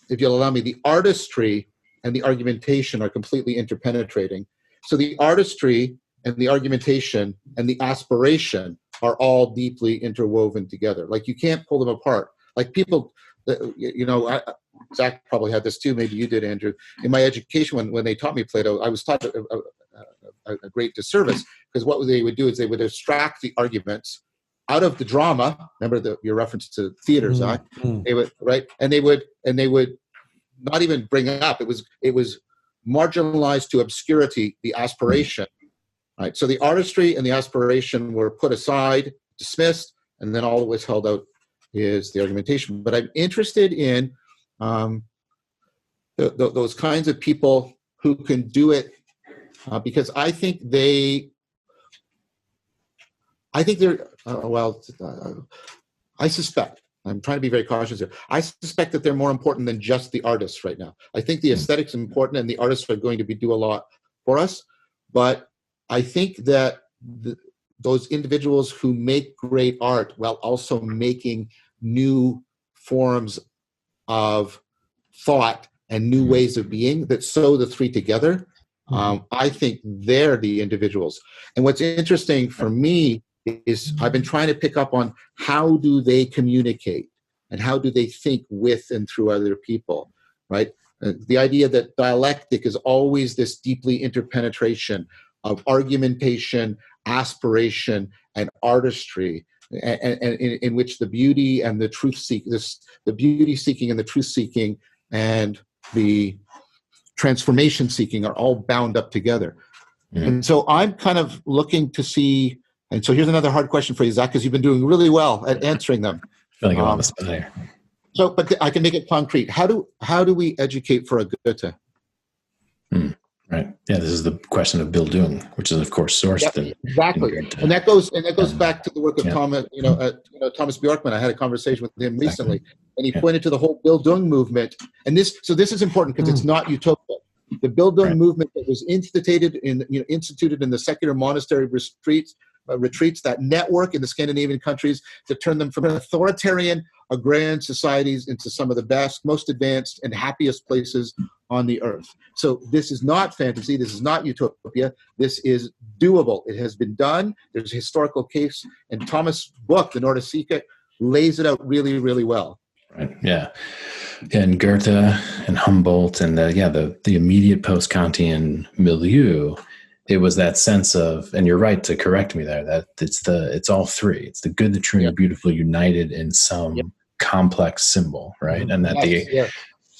if you'll allow me, the artistry and the argumentation are completely interpenetrating. So the artistry and the argumentation and the aspiration are all deeply interwoven together. Like, you can't pull them apart. Like, people, Zach probably had this too, maybe you did, Andrew. In my education, when they taught me Plato, I was taught a great disservice, because what they would do is they would extract the arguments out of the drama. Remember your reference to theater, Zach? They would, right? And they would not even bring it up. It was marginalized to obscurity, the aspiration, right? So the artistry and the aspiration were put aside, dismissed, and then all that was held out is the argumentation. But I'm interested in those kinds of people who can do it, because I think they're I suspect, I'm trying to be very cautious here, I suspect that they're more important than just the artists right now. I think the aesthetics are important, and the artists are going to do a lot for us. But I think that those individuals who make great art while also making new forms of thought and new ways of being that sew the three together, I think they're the individuals. And what's interesting for me is I've been trying to pick up on how do they communicate and how do they think with and through other people, right? The idea that dialectic is always this deeply interpenetration of argumentation, aspiration, and artistry, and in which the beauty and the truth the beauty seeking and the truth seeking and the transformation seeking are all bound up together. And so I'm kind of looking to see. And so here's another hard question for you, Zach, because you've been doing really well at answering them. I feel like I'm on the spot here. So, but I can make it concrete. How do we educate for a Goethe? Right. Yeah, this is the question of Bildung, which is of course sourced in exactly. And that goes back to the work of Thomas. Thomas Bjorkman. I had a conversation with him recently, and he pointed to the whole Bildung movement. And this is important because it's not utopia. The Bildung movement that was instituted in the secular monastery retreats, that network in the Scandinavian countries to turn them from authoritarian, agrarian societies into some of the best, most advanced, and happiest places on the earth. So this is not fantasy. This is not utopia. This is doable. It has been done. There's a historical case, and Thomas' book, The Normativity, lays it out really, really well. Right. Yeah. And Goethe and Humboldt and the immediate post-Kantian milieu, it was that sense of, and you're right to correct me there, that it's all three. It's the good, the true, and the beautiful united in some complex symbol, right? And that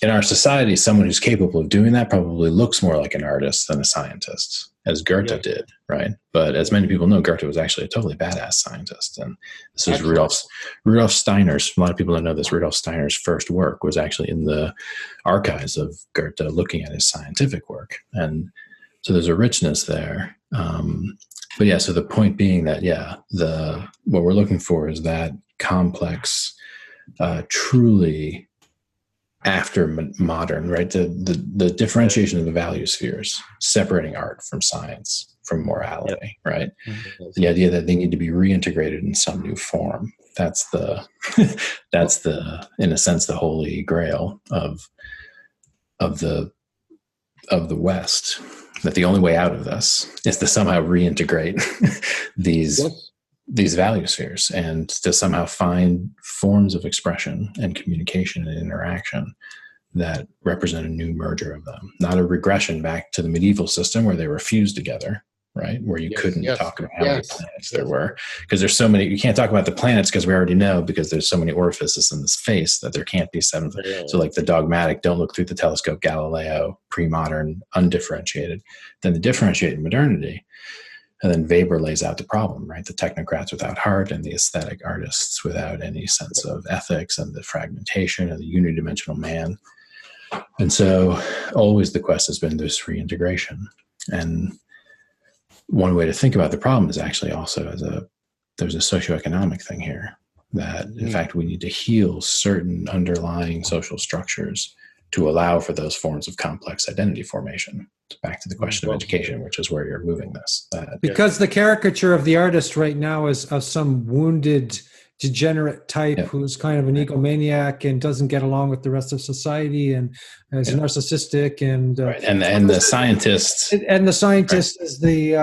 in our society, someone who's capable of doing that probably looks more like an artist than a scientist, as Goethe did, right? But as many people know, Goethe was actually a totally badass scientist. And this is Rudolf Steiner's, a lot of people don't know this, Rudolf Steiner's first work was actually in the archives of Goethe, looking at his scientific work. And so there's a richness there. But yeah, so the point being that, what we're looking for is that complex, truly after modern, right? The differentiation of the value spheres, separating art from science, from morality, right? The idea that they need to be reintegrated in some new form. That's the, in a sense, the holy grail of the West. That the only way out of this is to somehow reintegrate these value spheres and to somehow find forms of expression and communication and interaction that represent a new merger of them, not a regression back to the medieval system where they were fused together, right? Where you couldn't talk about how many planets there were, because there's so many, you can't talk about the planets because we already know, because there's so many orifices in this face that there can't be seven. So like the dogmatic, don't look through the telescope, Galileo, pre-modern, undifferentiated. Then the differentiated modernity, And then Weber lays out the problem, right? The technocrats without heart and the aesthetic artists without any sense of ethics, and the fragmentation and the unidimensional man. And so always the quest has been this reintegration. And one way to think about the problem is actually also there's a socioeconomic thing here, that in fact we need to heal certain underlying social structures to allow for those forms of complex identity formation. Back to the question of education, which is where you're moving this. Because the caricature of the artist right now is of some wounded, degenerate type who's kind of an egomaniac and doesn't get along with the rest of society and is narcissistic and and the scientist is the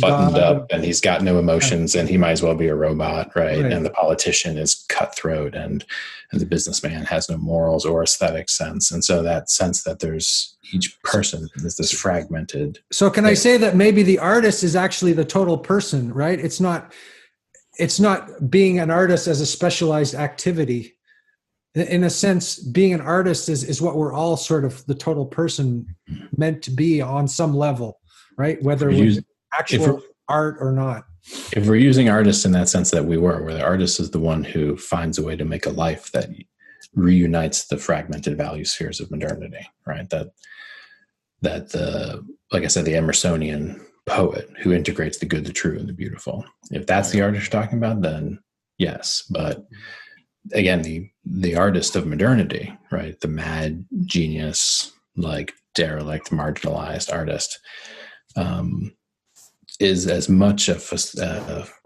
buttoned god up and he's got no emotions and he might as well be a robot, right? And the politician is cutthroat and the businessman has no morals or aesthetic sense. And so that sense that there's each person is this fragmented. So can I say that maybe the artist is actually the total person, right? It's not being an artist as a specialized activity. In a sense, being an artist is what we're all sort of the total person meant to be on some level, right? Whether it's actual art or not. If we're using artists in that sense that where the artist is the one who finds a way to make a life that reunites the fragmented value spheres of modernity, right? That like I said, the Emersonian poet who integrates the good, the true, and the beautiful. If that's the artist you're talking about, then yes. But again, the artist of modernity, right? The mad genius, like derelict, marginalized artist, is as much of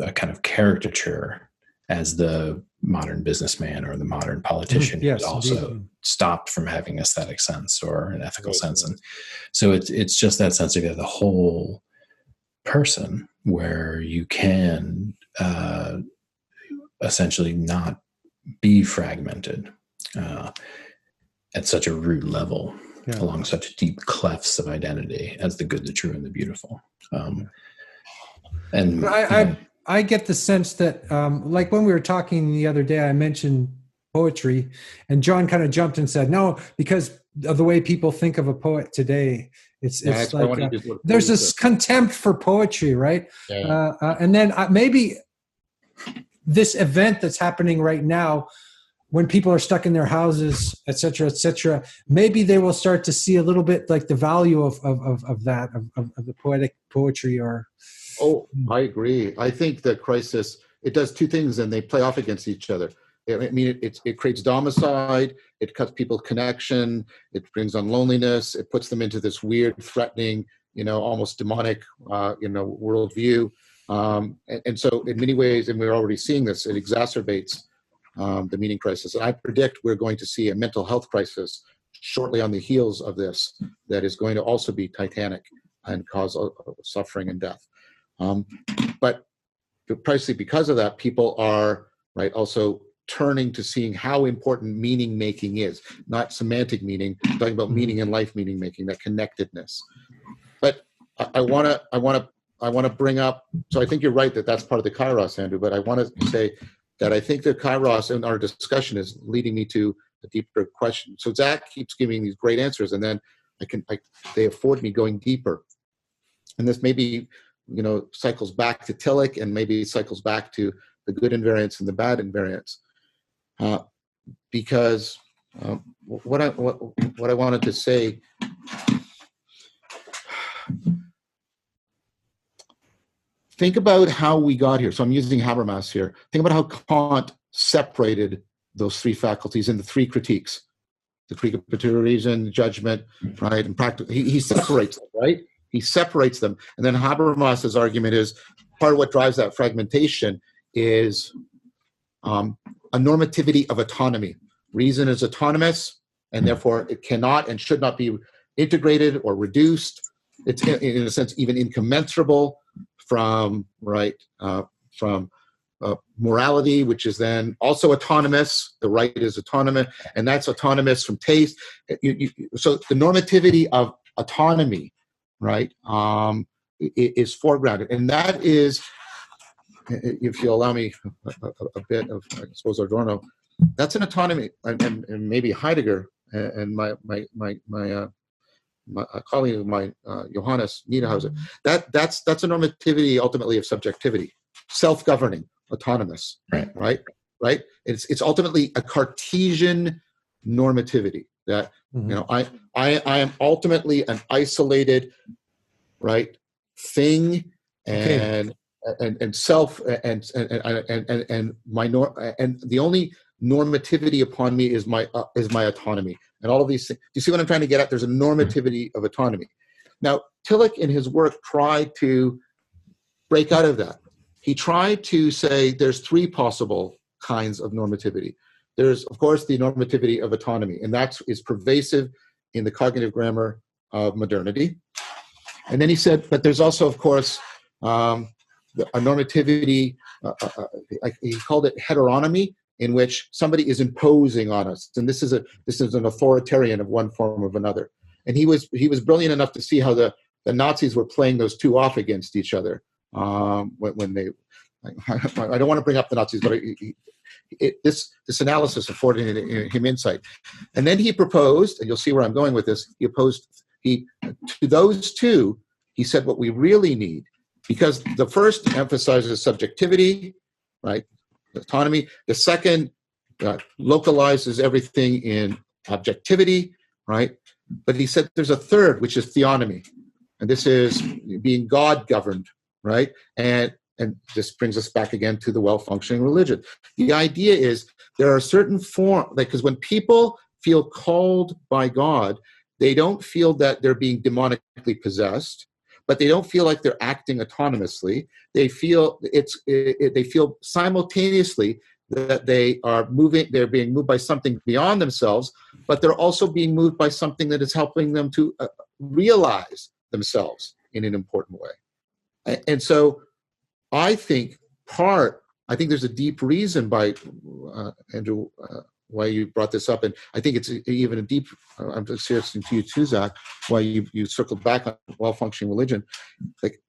a kind of caricature as the modern businessman or the modern politician who's also stopped from having aesthetic sense or an ethical sense. And so it's just that sense of the whole person where you can essentially not be fragmented at such a root level along such deep clefts of identity as the good, the true, and the beautiful. And I get the sense that, like when we were talking the other day, I mentioned poetry, and John kind of jumped and said, no, because of the way people think of a poet today, it's like there's this contempt for poetry, right? And then maybe this event that's happening right now, when people are stuck in their houses, et cetera, maybe they will start to see a little bit like the value of the poetic poetry or. Oh, I agree. I think the crisis, it does two things and they play off against each other. I mean, it creates domicide, it cuts people's connection, it brings on loneliness, it puts them into this weird, threatening, almost demonic, worldview. And so in many ways, and we're already seeing this, it exacerbates the meaning crisis. And I predict we're going to see a mental health crisis shortly on the heels of this that is going to also be titanic and cause suffering and death. But precisely because of that, people are also turning to seeing how important meaning making is, not semantic meaning, talking about meaning and life meaning making, that connectedness. But I want to bring up. So I think you're right that that's part of the Kairos, Andrew. But I want to say that I think the Kairos in our discussion is leading me to a deeper question. So Zach keeps giving these great answers, and then they afford me going deeper. And this maybe cycles back to Tillich, and maybe cycles back to the good invariance and the bad invariance, because what I wanted to say. Think about how we got here. So I'm using Habermas here. Think about how Kant separated those three faculties into three critiques: the critique of pure reason, judgment, right, and practice. He separates them, right? He separates them. And then Habermas's argument is part of what drives that fragmentation is a normativity of autonomy. Reason is autonomous, and therefore it cannot and should not be integrated or reduced. It's in a sense even incommensurable from morality, which is then also autonomous. The right is autonomous, and that's autonomous from taste. So the normativity of autonomy, right, is foregrounded. And that is, if you allow me a bit of, I suppose, Adorno, that's an autonomy, and maybe Heidegger and my a colleague of mine, Johannes Niederhauser, that's a normativity ultimately of subjectivity, self-governing, autonomous, right? It's ultimately a Cartesian normativity that I am ultimately an isolated, right, thing, and self and my and the only normativity upon me is my autonomy, and all of these things. Do you see what I'm trying to get at? There's a normativity of autonomy. Now, Tillich in his work tried to break out of that. He tried to say there's three possible kinds of normativity. There's, of course, the normativity of autonomy, and that is pervasive in the cognitive grammar of modernity. And then he said, but there's also, of course, a normativity, he called it heteronomy, in which somebody is imposing on us, and this is an authoritarian of one form or another. And he was brilliant enough to see how the Nazis were playing those two off against each other when they. I don't want to bring up the Nazis, but this analysis afforded him insight. And then he proposed, and you'll see where I'm going with this. To those two, he said what we really need, because the first emphasizes subjectivity, right, autonomy. The second localizes everything in objectivity, right? But he said there's a third, which is theonomy, and this is being God-governed, right? And this brings us back again to the well-functioning religion. The idea is there are certain forms, because when people feel called by God, they don't feel that they're being demonically possessed, but they don't feel like they're acting autonomously. They feel they feel simultaneously that they're being moved by something beyond themselves, but they're also being moved by something that is helping them to realize themselves in an important way. And so I think there's a deep reason by Andrew, why you brought this up, and I think it's even a deep. I'm suggesting to you too, Zach, why you circled back on well-functioning religion. Like,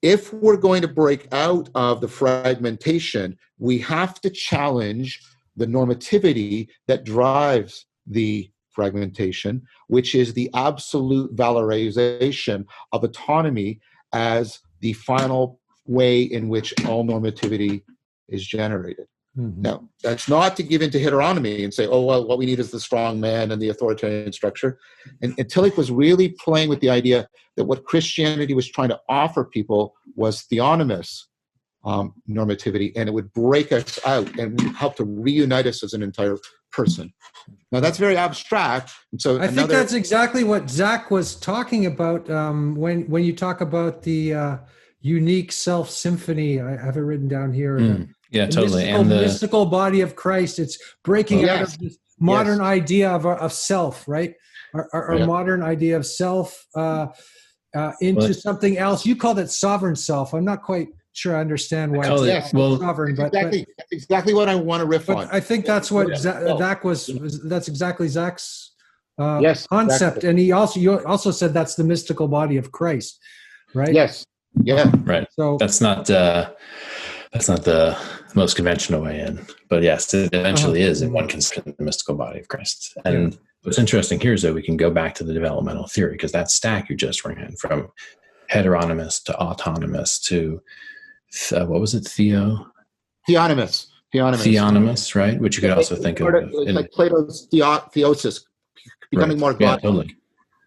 if we're going to break out of the fragmentation, we have to challenge the normativity that drives the fragmentation, which is the absolute valorization of autonomy as the final way in which all normativity is generated. Mm-hmm. Now, that's not to give into heteronomy and say, oh, well, what we need is the strong man and the authoritarian structure. And Tillich was really playing with the idea that what Christianity was trying to offer people was theonomous normativity, and it would break us out and help to reunite us as an entire person. Now, that's very abstract. And so I think that's exactly what Zach was talking about when you talk about the unique self-symphony. I have it written down here. Yeah, totally. And the mystical body of Christ. It's breaking out of this modern idea of self, right? Our modern idea of self into something else. You called it sovereign self. I'm not quite sure I understand why it's sovereign. That's exactly what I want to riff on. I think that's what Zach was. That's exactly Zach's concept. Exactly. And you also said that's the mystical body of Christ, right? Yes. Yeah. Right. So that's not the most conventional way in, but yes, it eventually is in one concept, the mystical body of Christ. And what's interesting here is that we can go back to the developmental theory, because that stack you just ran from heteronomous to autonomous to what was it? Theonomous, right? Which you could also think of like Plato's theosis, becoming more God. Yeah, totally.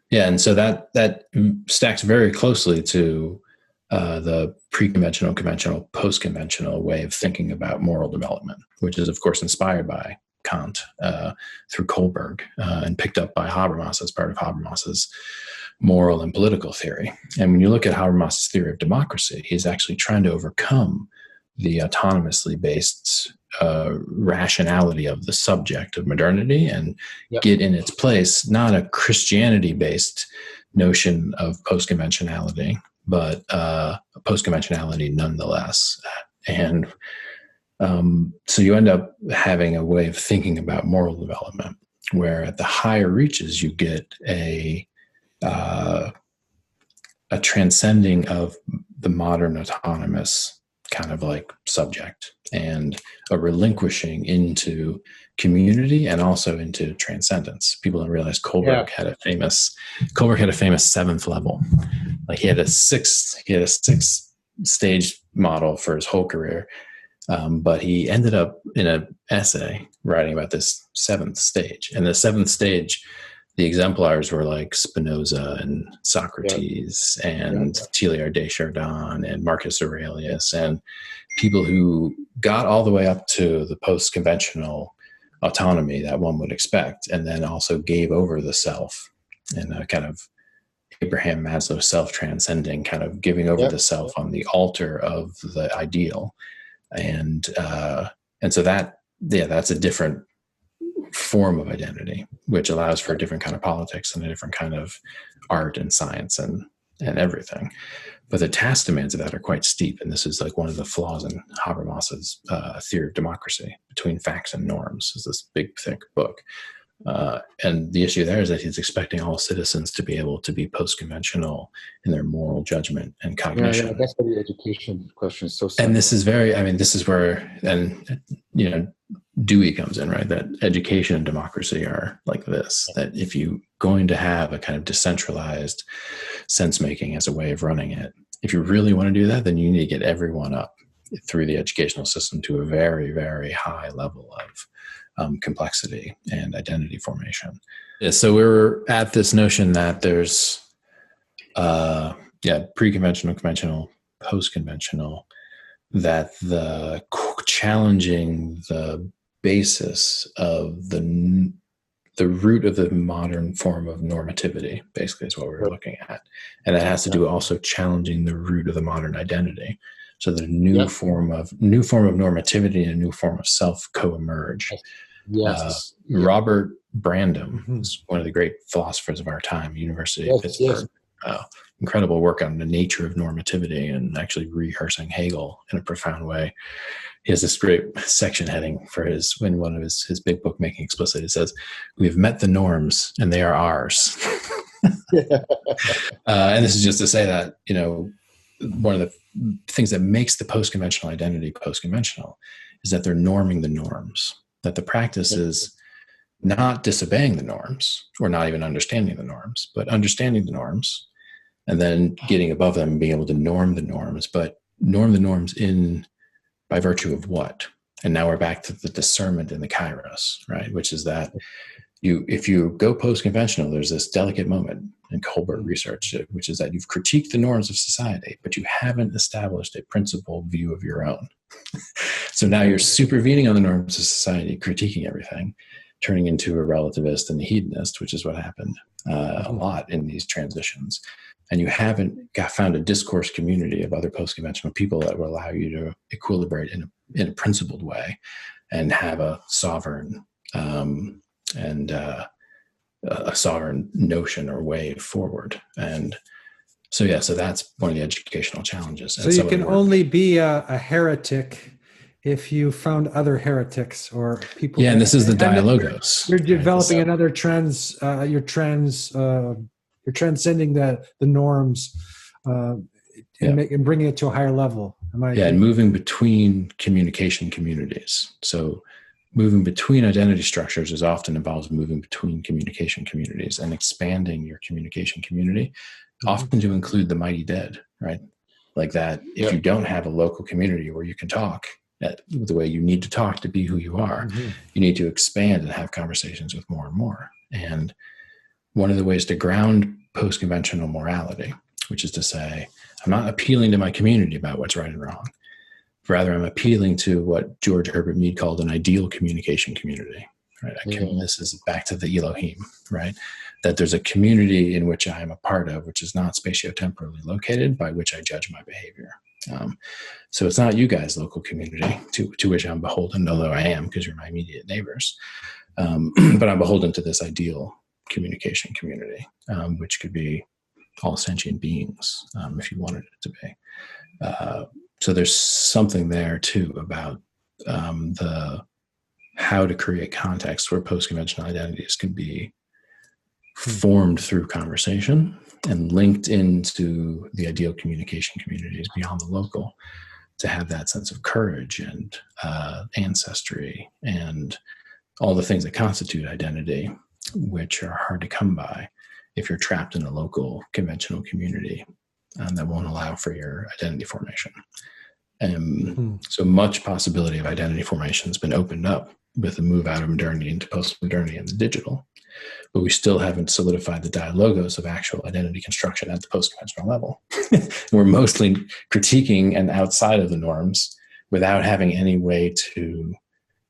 Yeah, and so that stacks very closely to the pre-conventional, conventional, post-conventional way of thinking about moral development, which is, of course, inspired by Kant through Kohlberg and picked up by Habermas as part of Habermas's moral and political theory. And when you look at Habermas's theory of democracy, he's actually trying to overcome the autonomously based rationality of the subject of modernity and get in its place not a Christianity-based notion of post-conventionality, but post-conventionality nonetheless. And so you end up having a way of thinking about moral development where at the higher reaches you get a transcending of the modern autonomous kind of like subject and a relinquishing into community and also into transcendence. People don't realize Kohlberg had a famous seventh level. Like he had a six stage model for his whole career. But he ended up in an essay writing about this seventh stage. And the seventh stage, the exemplars were like Spinoza and Socrates and Teilhard de Chardin and Marcus Aurelius, and people who got all the way up to the post-conventional autonomy that one would expect, and then also gave over the self in a kind of Abraham Maslow self-transcending, kind of giving over the self on the altar of the ideal. And so that's a different form of identity, which allows for a different kind of politics and a different kind of art and science and everything. But the task demands of that are quite steep. And this is like one of the flaws in Habermas's theory of democracy, Between Facts and Norms, is this big, thick book. And the issue there is that he's expecting all citizens to be able to be post-conventional in their moral judgment and cognition. Yeah, that's why the education question is so simple. And this is this is where, and Dewey comes in, right? That education and democracy are like this, that if you're going to have a kind of decentralized sense-making as a way of running it, if you really want to do that, then you need to get everyone up through the educational system to a very, very high level of complexity and identity formation. So we're at this notion that there's pre-conventional, conventional, post-conventional, that the challenging the basis of the root of the modern form of normativity, basically, is what we're looking at. And that has to do also challenging the root of the modern identity. So the new form of normativity and a new form of self co-emerge. Yes. Robert Brandom is one of the great philosophers of our time, University of Pittsburgh. Incredible work on the nature of normativity and actually rehearsing Hegel in a profound way. He has this great section heading for one of his big book, Making Explicit. It says, "We've met the norms and they are ours." And this is just to say that, one of the things that makes the post-conventional identity post-conventional is that they're norming the norms, that the practice is not disobeying the norms or not even understanding the norms, but understanding the norms and then getting above them and being able to norm the norms, but norm the norms by virtue of what? And now we're back to the discernment in the Kairos, right? Which is that if you go post-conventional, there's this delicate moment in Kohlberg research, which is that you've critiqued the norms of society, but you haven't established a principled view of your own. So now you're supervening on the norms of society, critiquing everything, turning into a relativist and a hedonist, which is what happened a lot in these transitions. And you haven't found a discourse community of other post-conventional people that will allow you to equilibrate in a principled way and have a sovereign a sovereign notion or way forward. And so that's one of the educational challenges. So you can only be a heretic if you found other heretics or people. Yeah, and this is the dialogos. You're developing another you're transcending the norms and bringing it to a higher level. And moving between communication communities. So moving between identity structures involves moving between communication communities and expanding your communication community, often to include the mighty dead, right? Like that, if you don't have a local community where you can talk the way you need to talk to be who you are, you need to expand and have conversations with more and more. And one of the ways to ground post-conventional morality, which is to say, I'm not appealing to my community about what's right and wrong. Rather, I'm appealing to what George Herbert Mead called an ideal communication community. Right? This is back to the Elohim, right? That there's a community in which I am a part of, which is not spatiotemporally located, by which I judge my behavior. So it's not you guys' local community to which I'm beholden, although I am because you're my immediate neighbors. But I'm beholden to this ideal communication community, which could be all sentient beings, if you wanted it to be. So there's something there too about how to create context where post-conventional identities can be formed through conversation and linked into the ideal communication communities beyond the local, to have that sense of courage and ancestry and all the things that constitute identity, which are hard to come by if you're trapped in a local conventional community that won't allow for your identity formation. So much possibility of identity formation has been opened up with the move out of modernity into post-modernity and the digital, but we still haven't solidified the dialogos of actual identity construction at the post-conventional level. We're mostly critiquing and outside of the norms without having any way to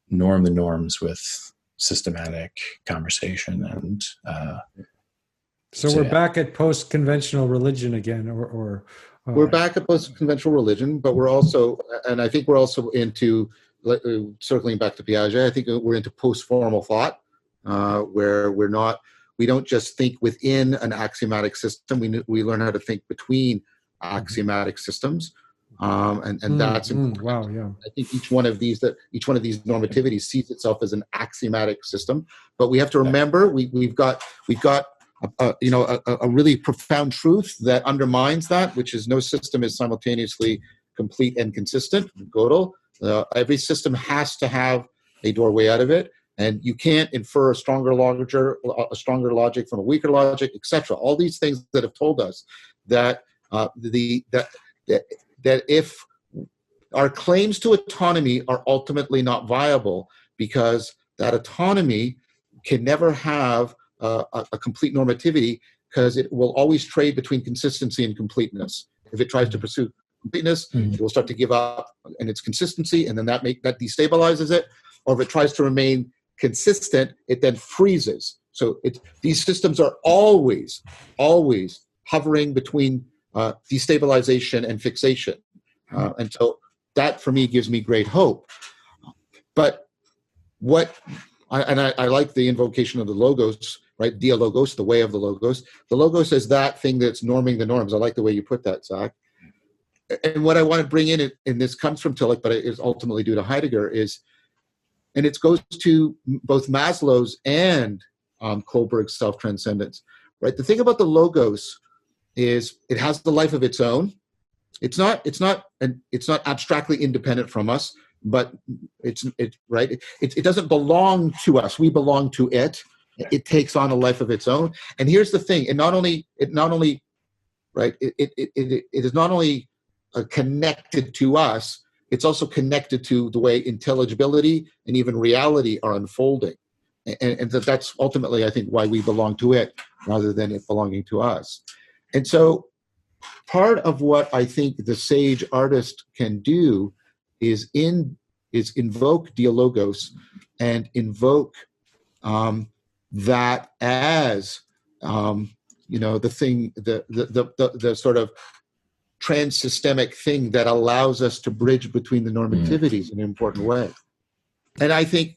norm the norms with systematic conversation. And so we're back at post-conventional religion again, or we're back at post-conventional religion, but we're also, and I think we're also into, circling back to Piaget, I think we're into post-formal thought, where we don't just think within an axiomatic system, we learn how to think between axiomatic systems. And that's important. Wow, yeah. I think each one of these normativities sees itself as an axiomatic system, but we have to remember we've got a really profound truth that undermines that, which is no system is simultaneously complete and consistent. Gödel, every system has to have a doorway out of it, and you can't infer a stronger logic from a weaker logic, etc. All these things that have told us that that if our claims to autonomy are ultimately not viable, because that autonomy can never have a complete normativity, because it will always trade between consistency and completeness. If it tries to pursue completeness, it will start to give up in its consistency, and then that destabilizes it. Or if it tries to remain consistent, it then freezes. So these systems are always hovering between destabilization and fixation. And so that, for me, gives me great hope. But I like the invocation of the logos, right? Dialogos, the way of the logos. The logos is that thing that's norming the norms. I like the way you put that, Zach. And what I want to bring in, and this comes from Tillich, but it is ultimately due to Heidegger, and it goes to both Maslow's and Kohlberg's self-transcendence, right? The thing about the logos is it has the life of its own. It's not abstractly independent from us, but it doesn't belong to us. We belong to it. It takes on a life of its own. And here's the thing: it is not only connected to us. It's also connected to the way intelligibility and even reality are unfolding, and that's ultimately, I think, why we belong to it rather than it belonging to us. And so, part of what I think the sage artist can do is invoke dialogos and invoke that as the thing, the sort of trans-systemic thing that allows us to bridge between the normativities in an important way. And I think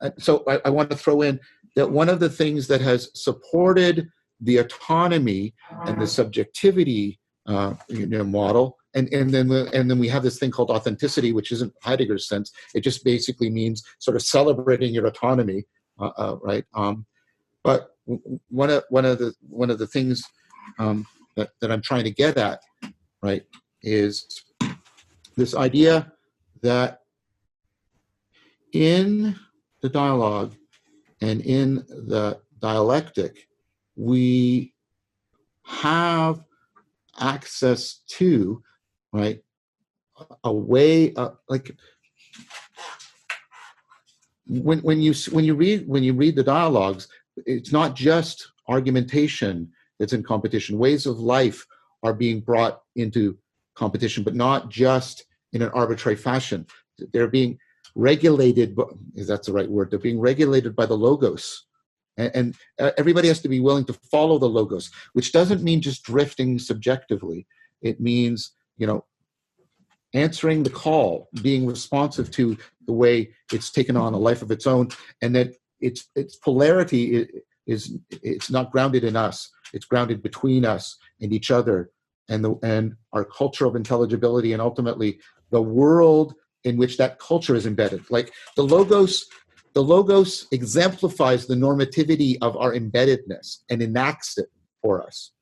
I want to throw in that one of the things that has supported the autonomy and the subjectivity model, and then we have this thing called authenticity, which isn't Heidegger's sense. It just basically means sort of celebrating your autonomy, right? But one of the things that I'm trying to get at, right, is this idea that in the dialogue and in the dialectic, we have access to, right, a way like when you read the dialogues, it's not just argumentation that's in competition. Ways of life are being brought into competition, but not just in an arbitrary fashion. They're being regulated, if that's the right word, they're being regulated by the logos. And everybody has to be willing to follow the logos, which doesn't mean just drifting subjectively. It means, answering the call, being responsive to the way it's taken on a life of its own, and that its polarity it's not grounded in us. It's grounded between us and each other, and our culture of intelligibility, and ultimately the world in which that culture is embedded. Like the logos exemplifies the normativity of our embeddedness and enacts it for us.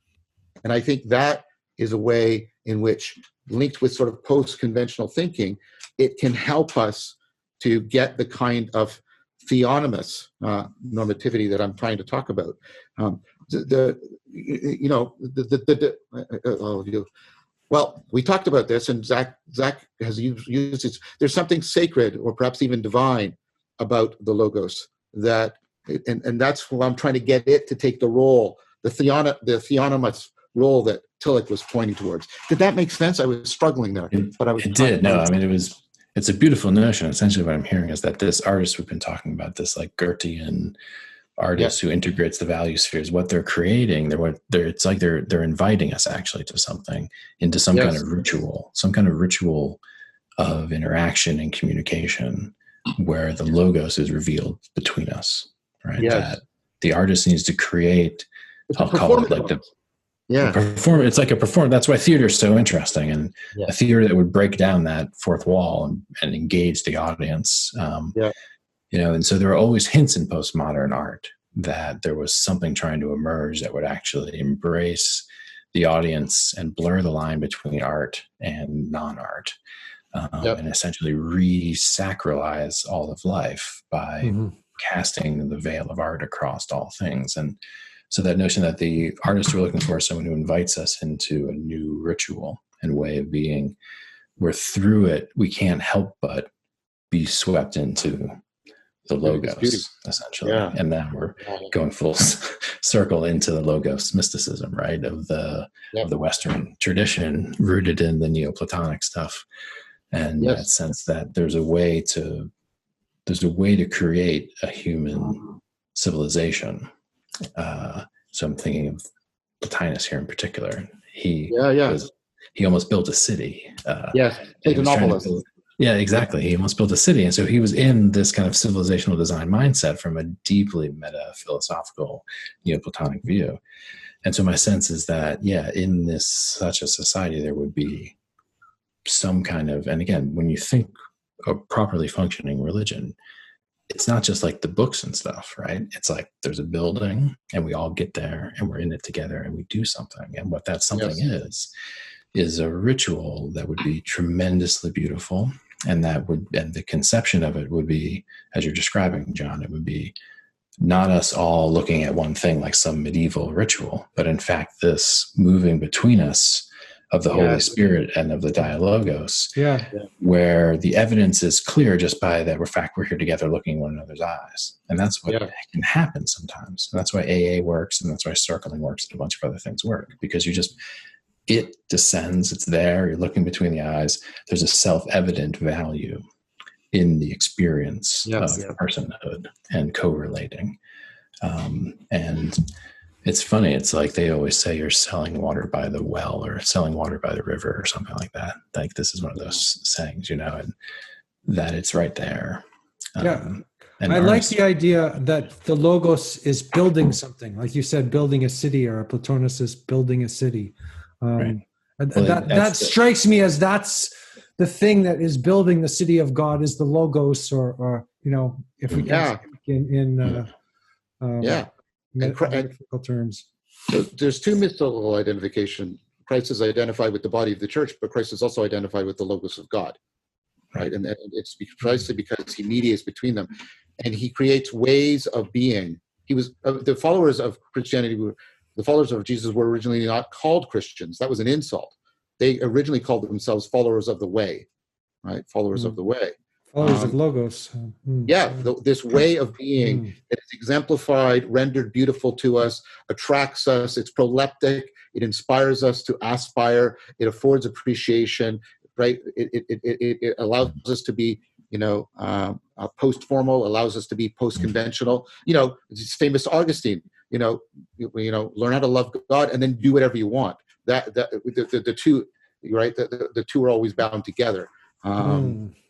And I think that is a way in which, linked with sort of post-conventional thinking, it can help us to get the kind of theonomous normativity that I'm trying to talk about. Well, we talked about this, and Zach has used it. There's something sacred, or perhaps even divine, about the logos that, and that's what I'm trying to get it to take the role, the theonomous role that Tillich was pointing towards. Did that make sense? I was struggling there, but I was. It did. No, I mean, it's a beautiful notion. Essentially, what I'm hearing is that this artist we've been talking about, this like Goethean artist who integrates the value spheres, what they're creating, it's like they're inviting us actually to something, into some kind of ritual of interaction and communication, where the logos is revealed between us, right? That the artist needs to create. I'll call it like it's like a performance. That's why theater is so interesting, and a theater that would break down that fourth wall and engage the audience. And so there are always hints in postmodern art that there was something trying to emerge that would actually embrace the audience and blur the line between art and non-art, and essentially re-sacralize all of life by casting the veil of art across all things. And so that notion that the artist we're looking for is someone who invites us into a new ritual and way of being, where through it we can't help but be swept into the logos, essentially. And then we're going full circle into the logos mysticism, right, of the Western tradition, rooted in the Neoplatonic stuff, and that sense that there's a way to create a human civilization. So I'm thinking of Plotinus here in particular. He almost built a city. Platonopolis. Yeah, exactly. He almost built a city. And so he was in this kind of civilizational design mindset from a deeply meta-philosophical Neoplatonic view. And so my sense is that, in such a society, there would be some kind of, and again, when you think of properly functioning religion, it's not just like the books and stuff, right? It's like there's a building and we all get there and we're in it together and we do something. And what that something is a ritual that would be tremendously beautiful. And the conception of it would be, as you're describing, John, it would be not us all looking at one thing like some medieval ritual, but in fact, this moving between us of the Holy Spirit and of the Dialogos, where the evidence is clear just by the fact we're here together looking in one another's eyes. And that's what can happen sometimes. And that's why AA works, and that's why circling works, and a bunch of other things work, because it descends, it's there, you're looking between the eyes. There's a self-evident value in the experience of personhood and co-relating. And it's funny, it's like they always say you're selling water by the well or selling water by the river or something like that. Like this is one of those sayings, and that it's right there. And I like the idea that the logos is building something, like you said, building a city, or Plotinus is building a city. That strikes me as that's the thing that is building the city of God, is the logos, or if we can speak in metaphysical terms. So there's two mystical identification. Christ is identified with the body of the church, but Christ is also identified with the logos of God, right? And it's precisely because he mediates between them, and he creates ways of being. He was the followers of Christianity the followers of Jesus were originally not called Christians. That was an insult. They originally called themselves followers of the way, right? Followers of the way. Followers of Logos. This way of being that is exemplified, rendered beautiful to us, attracts us. It's proleptic. It inspires us to aspire. It affords appreciation, right? It allows us to be, post-formal, allows us to be post-conventional. It's famous Augustine. Learn how to love God and then do whatever you want. The two, right? The two are always bound together.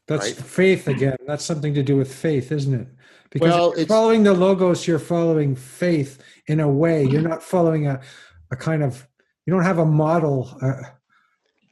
That's faith again. That's something to do with faith, isn't it? Because if you're following the logos, you're following faith in a way. You're not following a kind of. You don't have a model.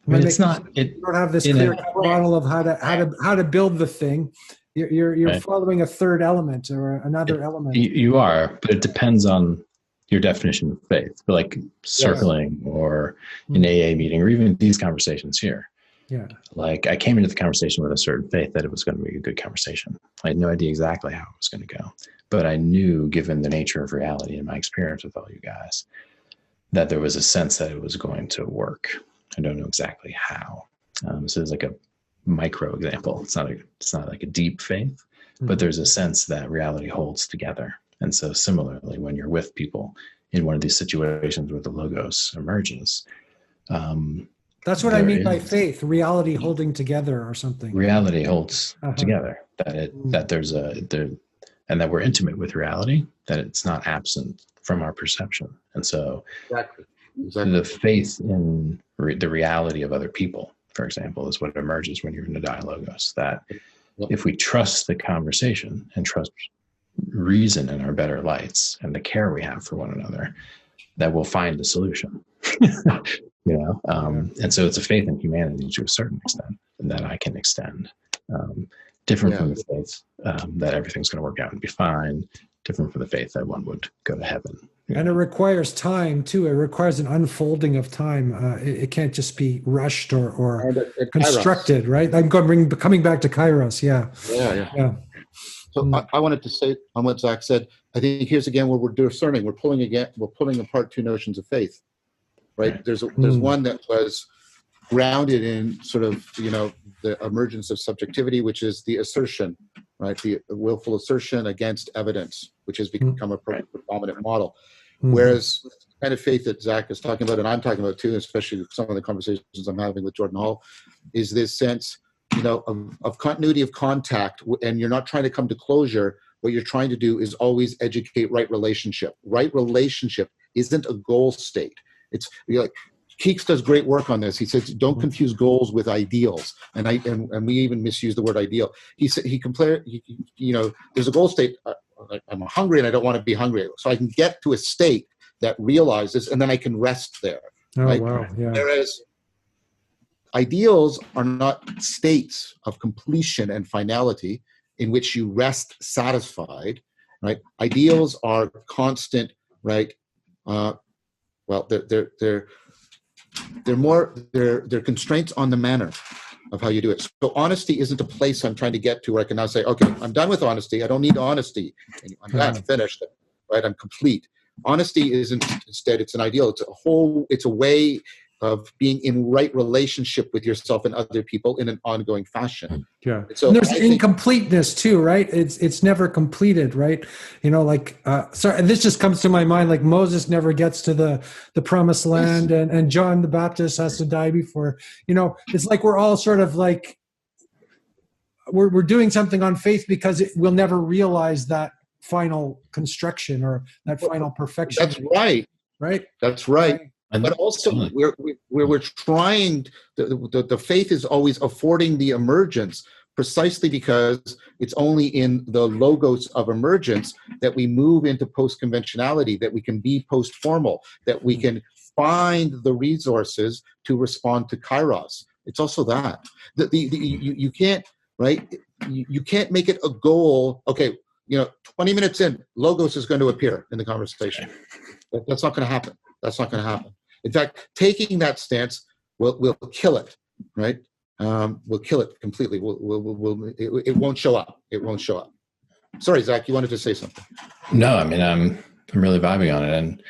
You don't have this clear-cut model of how to build the thing. You're following a third element or another element. You are, but it depends on your definition of faith. But like circling or an AA meeting or even these conversations here. Yeah. Like, I came into the conversation with a certain faith that it was going to be a good conversation. I had no idea exactly how it was going to go, but I knew, given the nature of reality and my experience with all you guys, that there was a sense that it was going to work. I don't know exactly how. So it's like a micro example. It's not like a deep faith, but there's a sense that reality holds together. And so similarly, when you're with people in one of these situations where the logos emerges, that's what I mean by faith, reality holding together or something. Reality holds together, that there's and that we're intimate with reality, that it's not absent from our perception. And so Exactly. the faith in the reality of other people, for example, is what emerges when you're in a dialogos, that if we trust the conversation and trust reason in our better lights and the care we have for one another, that we'll find a solution. And so it's a faith in humanity to a certain extent, and that I can extend. Different from the faith that everything's going to work out and be fine. Different from the faith that one would go to heaven. And it requires time too. It requires an unfolding of time. It can't just be rushed or constructed, right? I'm coming back to Kairos. Yeah. So I wanted to say on what Zach said. I think here's again where we're discerning. We're pulling apart two notions of faith, right? There's one that was grounded in sort of the emergence of subjectivity, which is the assertion, right? The willful assertion against evidence, which has become a predominant model. Whereas the kind of faith that Zach is talking about, and I'm talking about too, especially some of the conversations I'm having with Jordan Hall, is this sense, of continuity of contact, and you're not trying to come to closure. What you're trying to do is always educate right relationship. Right relationship isn't a goal state. It's Keeks does great work on this. He says, don't confuse goals with ideals. And we even misuse the word ideal. He said, there's a goal state. I'm hungry and I don't want to be hungry. So I can get to a state that realizes, and then I can rest there. Oh, right? wow. Yeah. Whereas ideals are not states of completion and finality in which you rest satisfied, right? Ideals are constant, right? They're constraints on the manner of how you do it. So honesty isn't a place I'm trying to get to where I can now say, okay, I'm done with honesty. I don't need honesty. I'm done, finished, right? I'm complete. Honesty isn't, instead, it's an ideal. It's a way of being in right relationship with yourself and other people in an ongoing fashion. Yeah. So and there's incompleteness too, right? It's never completed, right? Sorry, and this just comes to my mind, like Moses never gets to the promised land, and John the Baptist has to die before, it's like we're all sort of like, we're doing something on faith because we'll never realize that final construction or that final perfection. That's right. Right? That's right. But also, we're trying. The faith is always affording the emergence, precisely because it's only in the logos of emergence that we move into post-conventionality, that we can be post-formal, that we can find the resources to respond to Kairos. It's also that you can't, right? You can't make it a goal. Okay, 20 minutes in, logos is going to appear in the conversation. That's not going to happen. That's not going to happen. In fact, taking that stance will kill it, right? We'll kill it completely. It won't show up. It won't show up. Sorry, Zach, you wanted to say something. No, I mean, I'm really vibing on it. And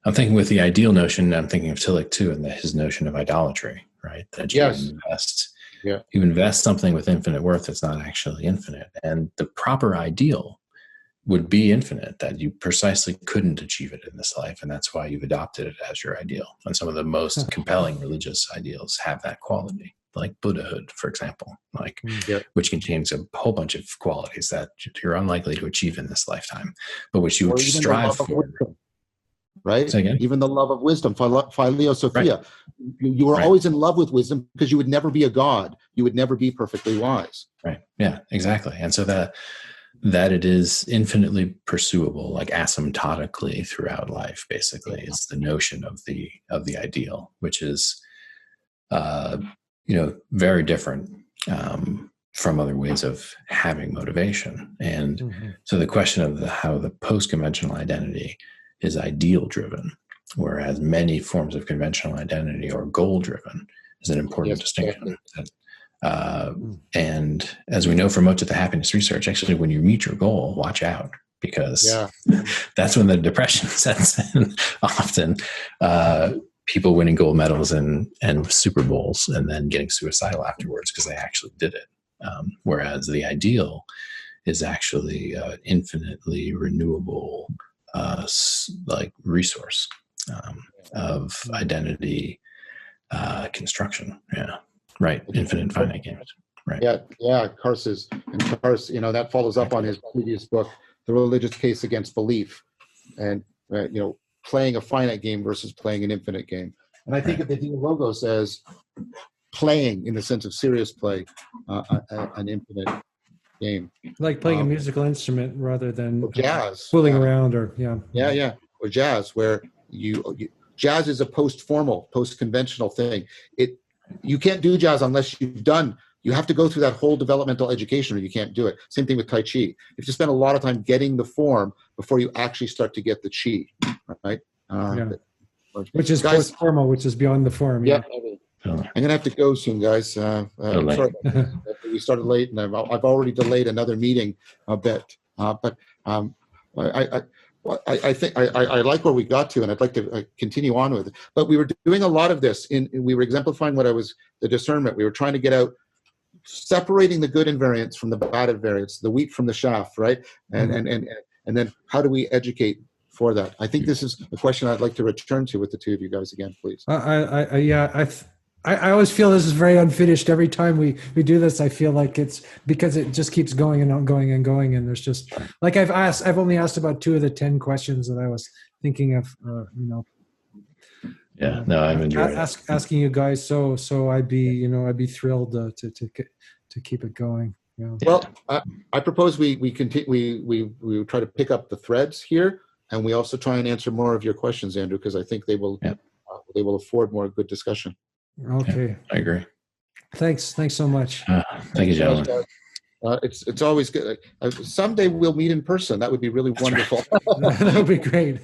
I'm thinking with the ideal notion, I'm thinking of Tillich too, and his notion of idolatry, right? That you invest something with infinite worth that's not actually infinite. And the proper ideal would be infinite, that you precisely couldn't achieve it in this life. And that's why you've adopted it as your ideal. And some of the most compelling religious ideals have that quality, like Buddhahood, for example, which contains a whole bunch of qualities that you're unlikely to achieve in this lifetime, but which you would strive for. Right? Even the love of wisdom, Phileo Sophia. Right. You were always in love with wisdom because you would never be a god. You would never be perfectly wise. Right. Yeah, exactly. And so that it is infinitely pursuable, like asymptotically throughout life, basically, is the notion of the ideal, which is, very different from other ways of having motivation. And so the question of how the post-conventional identity is ideal driven, whereas many forms of conventional identity are goal driven, is an important Yes, distinction. exactly. And as we know from much of the happiness research, actually, when you meet your goal, watch out, because that's when the depression sets in. Often, people winning gold medals and Super Bowls and then getting suicidal afterwards because they actually did it. Whereas the ideal is actually infinitely renewable, like resource of identity construction. Yeah, right. Infinite finite games. Right. Yeah. Kairos that follows up on his previous book, The Religious Case Against Belief, and playing a finite game versus playing an infinite game. And I think of the Logos as playing, in the sense of serious play, an infinite game, like playing a musical instrument rather than jazz, fooling around, or or jazz, where jazz is a post-formal, post-conventional thing. You can't do jazz unless you have to go through that whole developmental education, or you can't do it. Same thing with Tai Chi. You have to spend a lot of time getting the form before you actually start to get the Chi, right? Which is post-formal, which is beyond the form. Yeah. I'm going to have to go soon, guys. Sorry, we started late, and I've already delayed another meeting a bit. But I think I like where we got to, and I'd like to continue on with it. But we were doing a lot of this. We were exemplifying the discernment. We were trying to get out, separating the good invariants from the bad invariants, the wheat from the chaff, right? And then how do we educate for that? I think this is a question I'd like to return to with the two of you guys again, please. I always feel this is very unfinished. Every time we do this, I feel like it's because it just keeps going and going and going. And there's just, like, I've only asked about 2 of the 10 questions that I was thinking of, Yeah, no, I'm enjoying asking you guys. So I'd be thrilled to keep it going. Yeah. Well, I propose we continue. We try to pick up the threads here, and we also try and answer more of your questions, Andrew, because I think they will afford more good discussion. Okay, yeah, I agree. Thanks so much. Thank you, gentlemen. It's always good. Someday we'll meet in person. That would be really wonderful. That would be great.